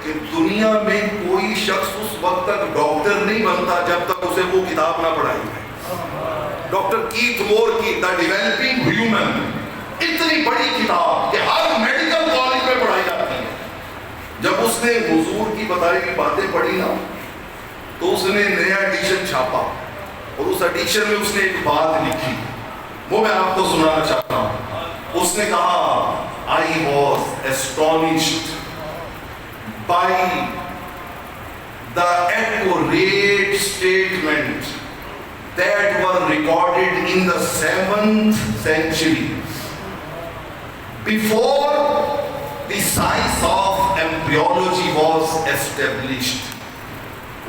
Speaker 1: کہ دنیا میں کوئی شخص اس وقت تک ڈاکٹر نہیں بنتا جب تک اسے وہ کتاب نہ پڑھائی جائے. ڈاکٹر کیتھ مور کی دا ڈیولپنگ ہیومن اتنی بڑی کتاب کہ ہر میڈیکل کالج میں پڑھائی جاتی ہے. جب اس نے حضور کی بتائی ہوئی باتیں پڑھی نا تو اس نے نیا ایڈیشن چھاپا اور اس ایڈیشن میں اس نے ایک بات لکھی وہ میں آپ کو سنانا چاہتا ہوں. اس نے کہا I was astonished by the accurate statement that were recorded in the 7th century, before the science of embryology was established.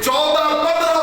Speaker 1: 14-15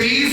Speaker 1: 30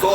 Speaker 1: 100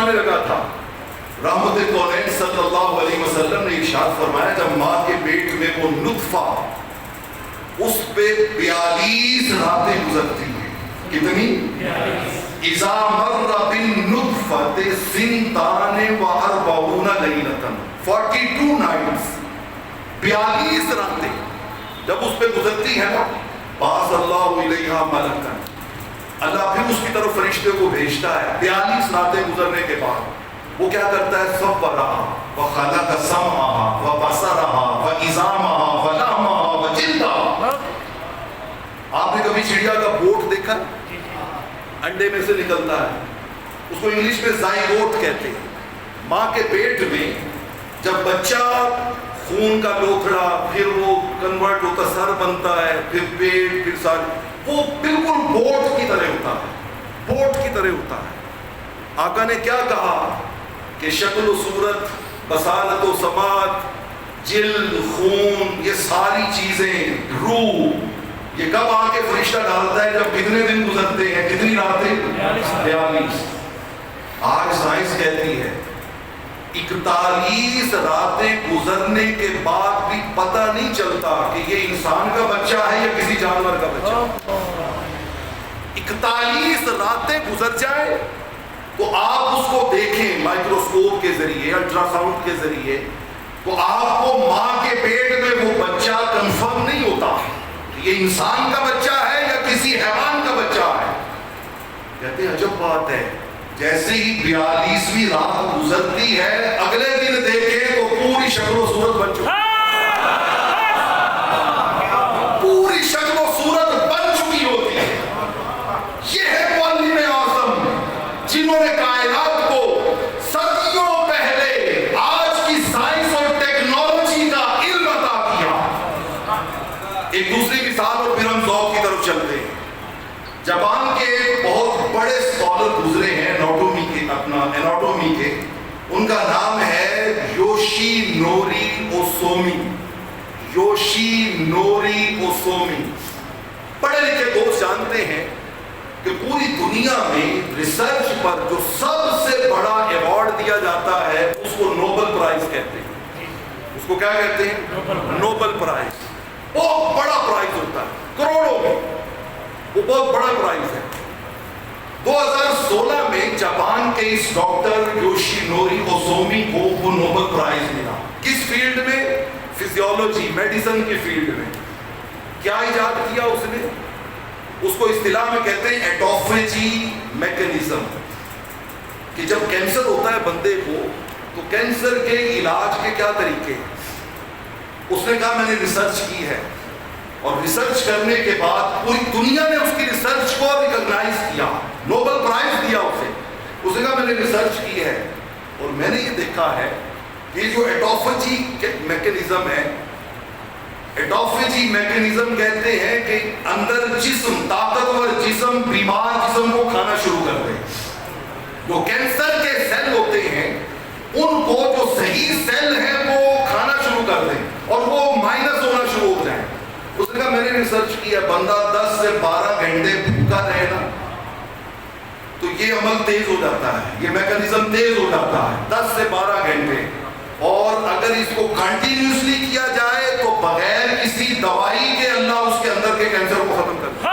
Speaker 1: سنانے لگا تھا. رحمت کونین صلی اللہ علیہ وسلم نے ارشاد فرمایا جب ماں کے پیٹ میں وہ نطفہ اس پہ 42 راتیں گزرتی ہیں. کتنی؟ 42. اذا مر بالنطفة 42 لیلۃ 42 نائٹس. 42 راتیں جب اس پہ گزرتی ہے نا بعث اللہ الیہا ملکا, اللہ پھر اس کی طرف فرشتے کو بھیجتا ہے. 42 راتیں گزرنے کے بعد وہ کیا کرتا ہے؟ صبرہا وخلق سمعہا وبصرہا وعظامہا ولحمہا وجلدہا. آپ نے کبھی چڑیا کا بوٹ دیکھا؟ انڈے میں سے نکلتا ہے, اس کو انگلش میں زائگوٹ کہتے ہیں. ماں کے پیٹ میں جب بچہ خون کا لوتھڑا, پھر وہ کنورٹ ہوتا, سر بنتا ہے, پھر پیٹ, پھر سر, وہ بالکل بوٹ کی طرح ہوتا ہے, بوٹ کی طرح ہوتا ہے. آقا نے کیا کہا کہ شکل و صورت, بصارت و سماعت, جلد, خون, یہ ساری چیزیں, روح, یہ کب آ کے فرشتہ ڈالتا ہے؟ جب کتنے دن گزرتے ہیں, کتنی راتیں؟ 42. آج سائنس کہتی ہے 41 راتیں گزرنے کے بعد بھی پتہ نہیں چلتا کہ یہ انسان کا بچہ ہے یا کسی جانور کا بچہ. 41 راتیں گزر جائیں تو آپ اس کو دیکھیں مائکروسکوپ کے ذریعے, الٹرا ساؤنڈ کے ذریعے, تو آپ کو ماں کے پیٹ میں وہ بچہ کنفرم نہیں ہوتا یہ انسان کا بچہ ہے یا کسی حیوان کا بچہ ہے. کہتے ہیں عجب بات ہے, جیسے ہی 42ویں رات گزرتی ہے اگلے دن دیکھیں تو پوری شکل و صورت بن چکی, پوری شکل و صورت بن چکی ہوتی ہے. یہ ہے معلم اعظم جنہوں نے کائنات کو صدیوں پہلے آج کی سائنس اور ٹیکنالوجی کا علم عطا کیا. ایک دوسری مثال اور پھر ہم ذوق کی طرف چلتے ہیں. جاپان کے ایک بہت بڑے اسکالر گزرے ہیں اناٹومی کے, ان کا نام ہے یوشی نوری اوسومی. یوشی نوری اوسومی پڑھے لکھے دوست جانتے ہیں کہ پوری دنیا میں ریسرچ پر جو سب سے بڑا ایوارڈ دیا جاتا ہے اس کو نوبل پرائز کہتے ہیں. اس کو کیا کہتے ہیں؟ Nobel price. بہت بڑا پرائز ہوتا ہے, کروڑوں میں, وہ بہت بڑا پرائز ہے. 2016 میں جاپان کے اس ڈاکٹر یوشی نوری اوسومی کو وہ نوبل پرائز ملا. کس فیلڈ میں؟ فزیولوجی, میڈیسن کی فیلڈ میں. کیا ایجاد کیا اس نے؟ اس کو اصطلاح میں کہتے ہیں ایٹوفیجی میکینزم, کہ جب کینسر ہوتا ہے بندے کو تو کینسر کے علاج کے کیا طریقے ہیں. اس نے کہا میں نے ریسرچ کی ہے, اور ریسرچ کرنے کے بعد پوری دنیا نے اس کی ریسرچ کو ریکگنائز کیا, نوبل پرائز دیا اسے. اس نے کہا میں نے ریسرچ کی ہے اور میں نے یہ دیکھا ہے کہ جو ایٹوفیجی میکینزم ہے, ایٹوفیجی میکینزم کہتے ہیں کہ اندر جسم, طاقتور جسم بیمار جسم کو کھانا شروع کر دے. جو کینسر کے سیل ہوتے ہیں ان کو جو صحیح سیل ہیں وہ کھانا شروع کر دیں اور وہ مائنس ہونا شروع ہو جائیں. اس نے کہا میں نے ریسرچ کیا, بندہ 10 سے 12 گھنٹے بھوکا رہے نا تو یہ عمل تیز ہو جاتا ہے, یہ میکینزم تیز ہو جاتا ہے 10 سے 12 گھنٹے. اور اگر اس کو کنٹینیوسلی کیا جائے تو بغیر کسی دوائی کے اللہ اس کے اندر کے کینسر کو ختم کر دے.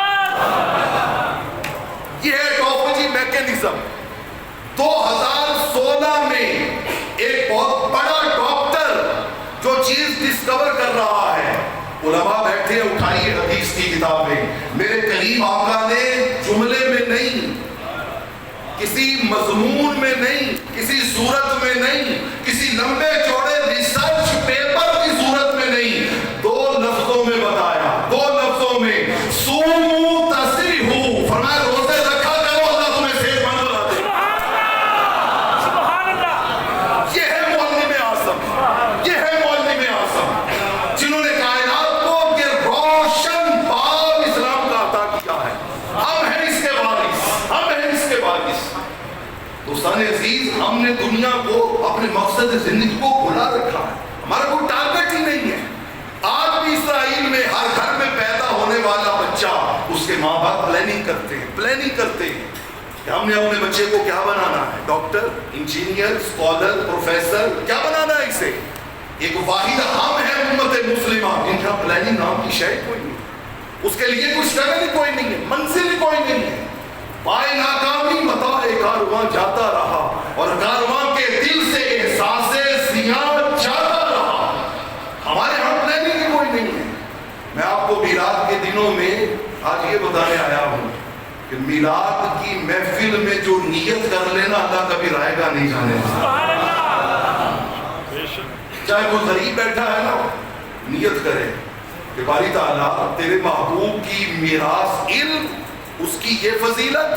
Speaker 1: یہ ہے ایٹوفیجی میکینزم. 2016 میں ایک بہت بڑا ڈاکٹر جو چیز ڈسکور کر رہا ہے, علماء بیٹھے ہیں, اٹھائیے حدیث کی کتابیں. میرے کریم آقا نے جملے میں نہیں, کسی مضمون میں نہیں, کسی صورت میں نہیں, کسی لمبے چوڑے ریسرچ پیپر کی صورت میں نہیں, 2 لفظوں میں بتایا, 2 لفظوں میں, سومو تصریحو, فرمایا روزے رکھا کرو اللہ تمہیں صحت مند بنا دے.
Speaker 2: سبحان اللہ.
Speaker 1: یہ ہے معلم اعظم, یہ ہے معلم اعظم جنہوں نے کائنات کو یہ روشن باب اسلام کا عطا کیا ہے. ہم ہیں اس کے وارث, ہم ہیں اس کے وارث. دوستان عزیز, ہم نے دنیا کو اپنے مقصد زندگی کو بھلا رکھا ہے, ہمارا کوئی ٹارگٹ ہی نہیں ہے. آج بھی اسرائیل میں ہر گھر میں پیدا ہونے والا بچہ اس کے ماں باپ پلاننگ کرتے ہیں, پلاننگ کرتے ہیں. کہ ہم نے اپنے بچے کو کیا بنانا ہے؟ ڈاکٹر، انجینئر، اسکالر، پروفیسر، کیا بنانا ہے اسے؟ ایک واحد ہم ہے امت مسلمہ جن کا پلاننگ نام کی شے کوئی نہیں، اس کے لیے کوئی اسٹرگل ہی کوئی نہیں ہے، منزل ہی کوئی نہیں ہے، پائے ناکامی متاع کارواں جاتا رہا اور کارواں کے دل سے احساس زیاں جاتا رہا۔ ہمارے ہاں پلاننگ ہی کوئی نہیں ہے۔ میں آپ کو میلاد کے دنوں میں آج یہ بتانے آیا ہوں کہ میلاد کی محفل میں جو نیت کر لینا اللہ کبھی رائے گا نہیں جانے سے، چاہے وہ غریب بیٹھا ہے نا، نیت کرے کہ باری تعالیٰ تیرے محبوب کی میراث علم، اس کی یہ فضیلت،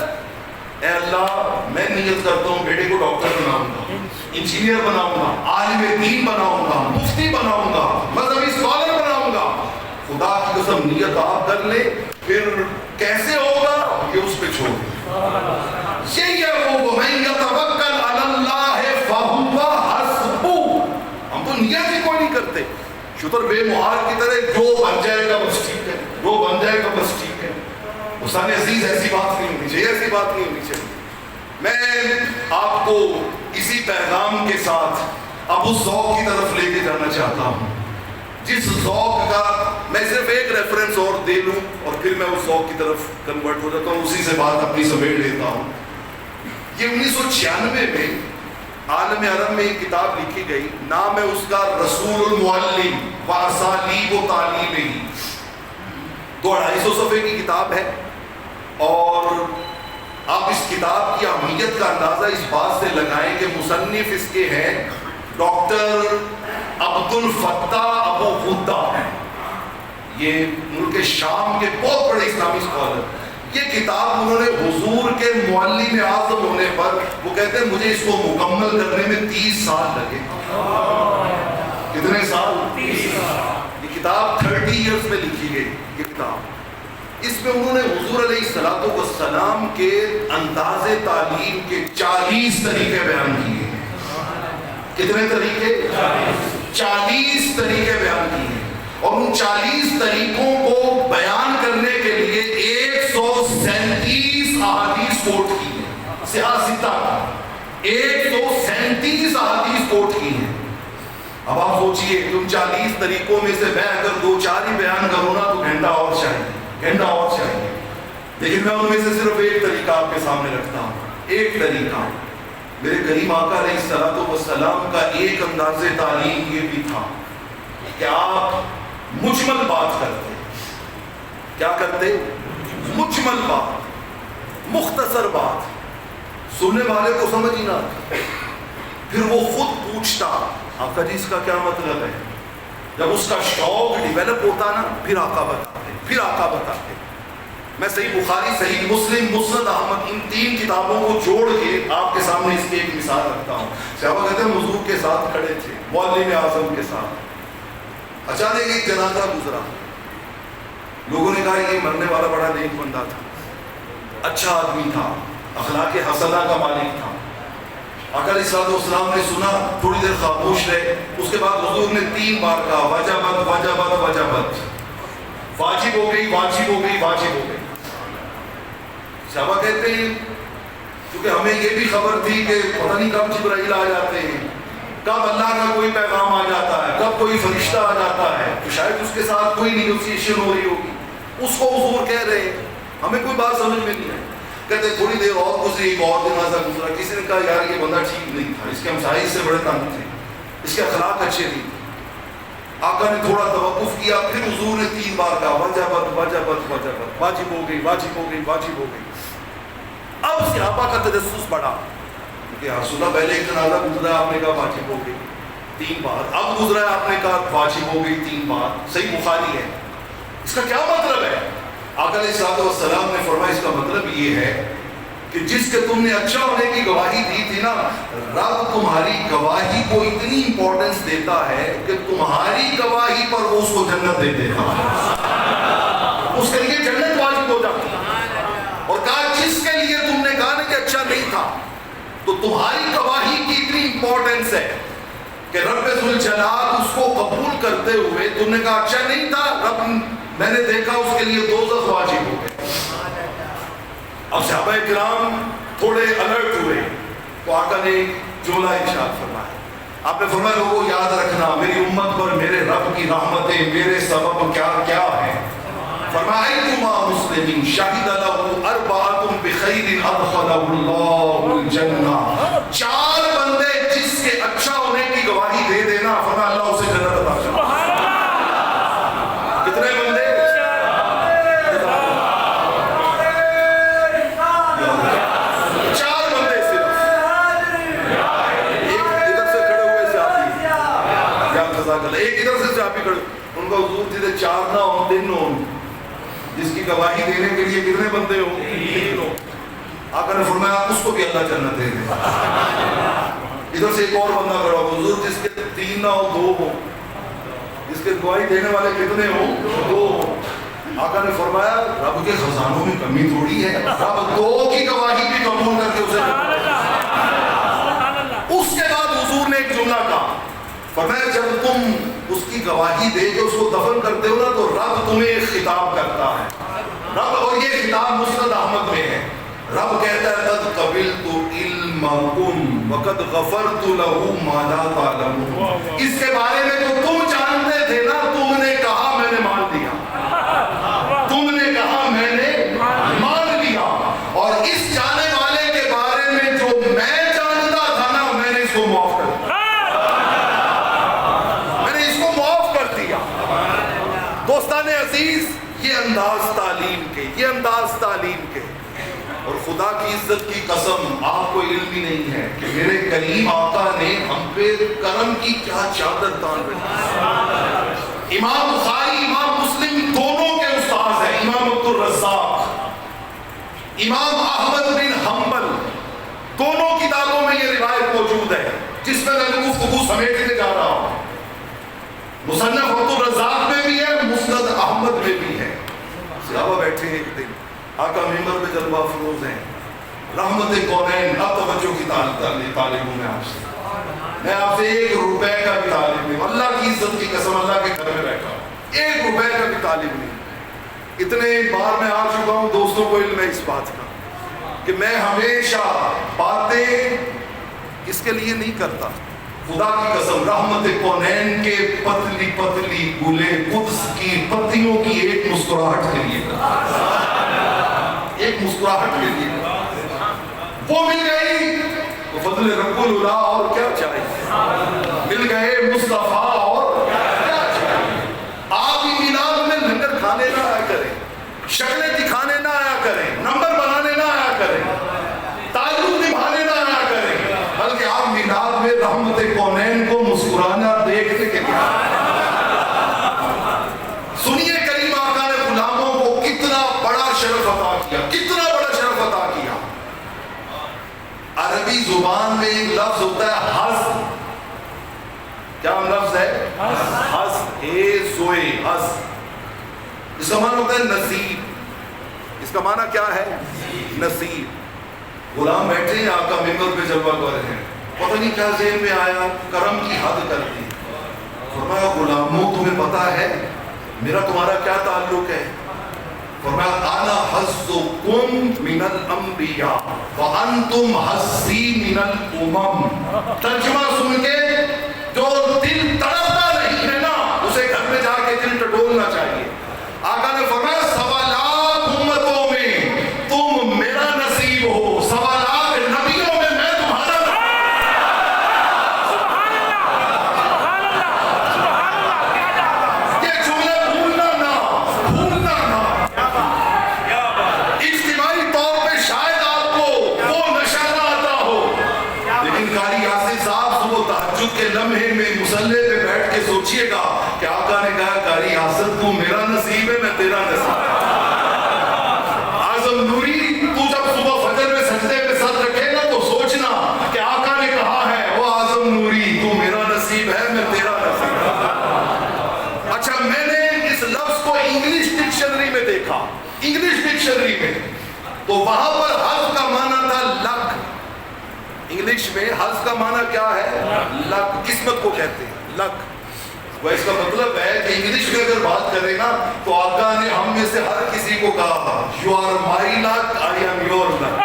Speaker 1: اے اللہ میں نیت کرتا ہوں بیٹے کو ڈاکٹر بناؤں گا، انجینئر بناؤں گا، عالم دین بناؤں گا، مفتی بناؤں گا، مذہبی اسکالر بناؤں گا۔ خدا کی قسم نیت آپ کر لے، پھر کیسے ہوگا یہ اس پہ چھوڑ دیں۔ یہی ہے وہ وَمَن يَتَوَکَّلْ عَلَى اللَّهِ فَهُوَ حَسْبُهُ۔ ہم تو نیت ہی کوئی نہیں کرتے، شتر بے مہار کی طرح جو بن جائے گا بس ٹھیک ہے، جو بن جائے گا بس ٹھیک ہے۔ استاد عزیز ایسی بات نہیں ہونی چاہیے، ایسی بات نہیں ہونی چاہیے۔ میں آپ کو اسی پیغام کے ساتھ اب اس ذوق کی طرف لے کے جانا چاہتا ہوں جس ذوق کا میں صرف ایک ریفرنس اور دے لوں اور پھر میں اس ذوق کی طرف کنورٹ ہو جاتا ہوں، اسی سے بات اپنی سمیٹ لیتا ہوں۔ یہ 1996 میں عالم عرب میں ایک کتاب لکھی گئی، نام ہے اس کا رسول المعلم واسالیب و تعلیم، 250 صفحے کی کتاب ہے، اور آپ اس کتاب کی اہمیت کا اندازہ اس بات سے لگائیں کہ مصنف اس کے ہیں ڈاکٹر عبد الفتاح ابو غدہ ہیں، یہ ملک شام کے بہت بڑے اسلامی اسکالر۔ یہ کتاب انہوں نے حضور کے معلم اعظم ہونے پر، وہ کہتے ہیں مجھے اس کو مکمل کرنے میں 30 سال لگے۔ کتنے سال؟ 30 سال۔ یہ کتاب 30 ایئرز میں لکھی گئی یہ کتاب۔ اس میں انہوں نے حضور علیہ السلام کے انداز تعلیم کے 40 طریقے بیان کیے۔ کتنے طریقے؟ 40 طریقے بیان کیے، اور ان 40 طریقوں کو بیان کرنے کے لیے 137 احادیث کوٹ کی ہیں، سیاستہ 137 احادیث کوٹ کی ہیں۔ اب آپ سوچئے تم 40 طریقوں میں سے میں اگر 2-4 ہی بیان کروں نا تو گھنٹہ اور چاہیے، لیکن میں ان میں سے صرف ایک طریقہ آپ کے سامنے رکھتا ہوں۔ ایک طریقہ میرے کریم آقا علیہ السلام کا ایک انداز تعلیم یہ بھی تھا کہ آپ مجمل بات کرتے۔ کیا کرتے؟ مجمل بات، مختصر بات، سننے والے کو سمجھ ہی نہ آتی، پھر وہ خود پوچھتا آقا جی اس کا کیا مطلب ہے۔ جب اس کا شوق ڈیولپ ہوتا نا پھر آقا بتاتے۔ میں صحیح بخاری، صحیح مسلم، مسند احمد، ان 3 کتابوں کو جوڑ کے آپ کے سامنے اس کی ایک مثال رکھتا ہوں۔ صحابہ کہتے ہیں حضور کے ساتھ کھڑے تھے، معلم اعظم کے ساتھ، اچانک ایک جنازہ گزرا، لوگوں نے کہا یہ مرنے والا بڑا نیک بندہ تھا، اچھا آدمی تھا، اخلاق حسنہ کا مالک تھا۔ آقا علیہ السلام نے سنا، تھوڑی دیر خاموش رہے، اس کے بعد حضور نے 3 بار کہا وجبت وجبت وجبت، واجب ہو گئی واجب ہو گئی واجب ہو گئی۔ صحابہ کہتے ہیں کیونکہ ہمیں یہ بھی خبر تھی کہ پتہ نہیں کب جبرائیل آ جاتے ہیں، کب اللہ کا کوئی پیغام آ جاتا ہے، کب کوئی فرشتہ آ جاتا ہے، تو شاید اس کے ساتھ کوئی نیگوسیشن ہو رہی ہوگی، اس کو حضور کہہ رہے ہیں، ہمیں کوئی بات سمجھ میں نہیں آئی۔ کہتے تھوڑی دیر اور گزری، ایک اور جنازہ گزرا، کسی نے کہا یار یہ بندہ ٹھیک نہیں تھا، اس کے ہمسائے سے بڑے تنگ تھے، اس کے اخلاق اچھے نہیں تھے۔ آقا نے تھوڑا توقف کیا، پھر حضور نے 3 بار کہا وجبت وجبت وجبت، واجب ہو گئی واجب ہو گئی واجب ہو گئی۔ اب صحابہ کا تجسس بڑھا کہ رسول اللہ پہلے ایک جنازہ گزرا، آپ نے کہا واجب ہو گئی 3 بار، اب گزرا آپ نے کہا واجب ہو گئی 3 بار، صحیح بخاری ہے۔ اس کا کیا مطلب ہے؟ آقا علیہ السلام نے فرمایا اس کا مطلب یہ ہے کہ جس کے تم نے اچھا ہونے کی گواہی دی تھی نا، رب تمہاری گواہی کو اتنی امپورٹنس دیتا ہے کہ تمہاری گواہی پر وہ اس کو جنت دے دے گا، اس کے لیے جنت واجب ہو جاتی ہے۔ اور کہا جس کے لیے تم نے کہا نا کہ اچھا نہیں تھا، تو تمہاری گواہی کی اتنی امپورٹنس ہے کہ رب ذوالجلال اس کو قبول کرتے ہوئے، تم نے کہا اچھا نہیں تھا، رب میں نے دیکھا اس کے لیے دوزخ واجب ہو گئے۔ اب صحابہ کرام تھوڑے الرٹ ہوئے تو آقا نے جملہ ارشاد فرمایا. آپ نے فرمایا لوگوں یاد رکھنا میری امت پر میرے رب کی رحمتیں میرے سبب کیا کیا ہیں. فرمایا ایتما مسلم شہد لہ اربعۃ بخیر ادخلہ اللہ الجنہ. 4 بندے جس کے اچھا ہونے کی گواہی دے دینا فرمایا اللہ اسے جنت عطا کرے. کتنے بندے؟ 4 بندے صرف. ایک ادھر سے کھڑے ہوئے صحابی یا جزاک اللہ ایک ادھر سے صحابی کھڑے ان کو حضور جیسے 4 نہ ہوں 3 ہوں جس کی گواہی دینے کے لیے کتنے بندے ہوں 3 ہوں. آقا نے فرمایا اس کو بھی اللہ جنت دے دے. ادھر سے ایک اور بندہ کھڑا ہو حضور جس کے 3 نہ ہو 2 ہو جس کے گواہی دینے والے کتنے ہوں 2 ہوں. آقا نے فرمایا رب کے خزانوں میں کمی تھوڑی ہے رب 2 کی گواہی بھی قبول کر کے اسے. اس کے بعد حضور نے ایک جملہ کہا فرمایا جب تم اس کی گواہی دے کے اس کو دفن کرتے ہو نا تو رب تمہیں ایک خطاب کرتا ہے. رب اور یہ خطاب مسند احمد میں ہے. رب کہتا ہے قد قبلت علمکم وقد غفرت لہ ما لا تعلمون. اس کے بارے میں جو تم جانتے تھے نا تم نے کہا میں نے مان لیا. تم نے کہا میں نے مان لیا. اور اس جانے والے کے بارے میں جو میں جانتا تھا نا میں نے اس کو معاف کر دیا. دوستان عزیز یہ انداز تعلیم کے اور خدا کی عزت کی قسم آپ کو علم ہی نہیں ہے کہ میرے کریم آقا نے ہم پہ کرم کی کیا چادر تان رکھی. امام بخاری امام مسلم دونوں کے استاد ہیں. امام عبد الرزاق امام احمد بن حنبل دونوں کتابوں میں یہ روایت موجود ہے جس میں میں گفتگو سمیٹنے جا رہا ہوں. مصنف عبد الرزاق میں بھی ہے مسند احمد میں بھی ہے. صحابہ بیٹھے ہیں ایک دن آقا ممبر پہ جلوہ افروز ہیں رحمت کونین. اب توجہ کی طالب ہوں میں آپ سے 1 روپے کا بھی طالب نہیں. اللہ کی عزت کی قسم اللہ کے گھر میں بیٹھا ہوں 1 روپے کا بھی طالب نہیں. اتنے بار میں آ چکا ہوں دوستوں کو علم ہے اس بات کا کہ میں ہمیشہ باتیں اس کے لیے نہیں کرتا. خدا کی قسم رحمت کونین کے پتلی پتلی گلے قدس کی پتیوں کی ایک مسکراہٹ کے لیے ایک مسکراہٹ کے لیے وہ مل گئی تو فضل رب العلا اور کیا چاہیے. مل گئے مصطفیٰ اور کیا چاہیے. آپ ہی میلاد میں لنگر کھانے نہ آیا کریں شکلیں دکھانے نہ آیا کریں نمبر بنانے نہ آیا کریں تعلق نبھانے نہ آیا کریں بلکہ آپ میلاد میں رحمت کونین کو مسکرانا دیکھنے کے لیے. سنیے کریم آقا نے غلاموں کو کتنا بڑا شرف عطا کیا کتنا بڑا شرف عطا کیا. عربی زبان میں ایک لفظ ہوتا ہے حظ. کیا لفظ ہے حظ حظ. اس کا معنی ہوتا ہے نصیب. اس کا معنی کیا ہے نصیب. غلام بیٹھے ہیں آقا ممبر پہ جلوہ کر رہے ہیں پتہ نہیں کیا ذہن میں آیا کرم کی حد کر دی. فرمایا غلاموں تمہیں پتا ہے میرا تمہارا کیا تعلق ہے. فرمایا انا حظکم من الانبیاء وانتم حظی من الامم. ترجمہ سن کے جو دل تڑپتا نہیں ہے نا اسے گھر میں جا کے دل ٹٹولنا چاہیے. آقا نے فرمایا 1.25 لاکھ امتوں میں تم میرا نصیب ہو 1.25 لاکھ نبیوں میں میں تمہارا. یہ جملے بھولنا نہ اجتماعی طور پہ شاید آپ کو وہ نشہ نہ آتا ہو لیکن قاری یاسر صاحب صبح تہجد کے لمحے میں مصلی پہ بیٹھ کے سوچئے گا کہ آقا نے کہا قاری یاسر تو میرا نصیب ہے میں تیرا نصیب. اعظم نوری تو جب صبح فجر میں سجدے پہ سر رکھے گا تو سوچنا کہ آقا نے کہا ہے وہ اعظم نوری تو میرا نصیب ہے میں تیرا نصیب. اچھا میں نے اس لفظ کو انگلش ڈکشنری میں دیکھا انگلش ڈکشنری میں تو وہاں پر حظ کا معنی تھا لک. انگلش میں حظ کا معنی کیا ہے لک. قسمت کو کہتے ہیں لک. وہ اس کا مطلب ہے کہ انگلش میں اگر بات کریں نا تو آقا نے ہم میں سے ہر کسی کو کہا you are my luck I am your luck.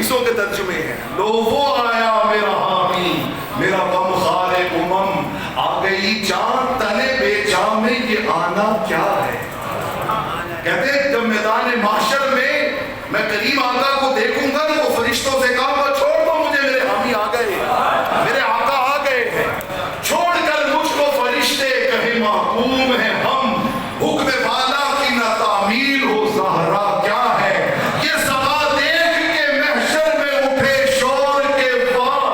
Speaker 1: حدیثوں کے ترجمے ہیں. لو وہ آیا میرا حامی میرا غمخوار امم, آ گئی جان تنے بے جان میں یہ آنا کیا ہے. کہتے ہیں جب میدان محشر میں کریم آقا کو دیکھوں گا تو وہ فرشتوں سے کہوں گا چھوڑ دو مجھے, میرے حامی آ گئے, میرے آقا آ گئے ہیں, چھوڑ کر مجھ کو فرشتے کہیں محکوم ہیں ہم, حکم والا کی نہ تعمیل ہو زہرا کیا ہے. یہ سما دیکھ کے محشر میں اٹھے شور کے واہ,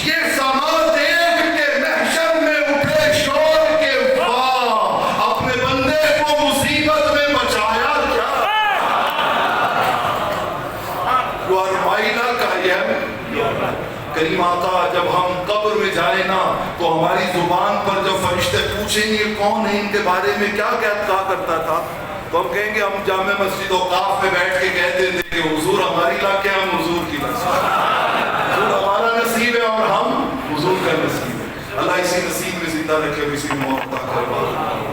Speaker 1: یہ سما دیکھ کے محشر میں اٹھے شور کے واہ, اپنے بندے کو مصیبت میں بچایا کیا. کریم آقا جب ہم قبر میں جائیں نا تو ہماری زبان پر جب فرشتے پوچھیں گے کون ہے ان کے بارے میں کیا کہا کرتا تھا, تو ہم کہیں گے ہم جامع مسجد اوقاف میں بیٹھ کے کہتے تھے کہ حضور ہماری لاکھ ہے, ہم حضور کی نصیب, حضور ہمارا نصیب ہے اور ہم حضور کا نصیب ہے. اللہ اسی نصیب میں زندہ رکھے, اسی موت عطا کرے.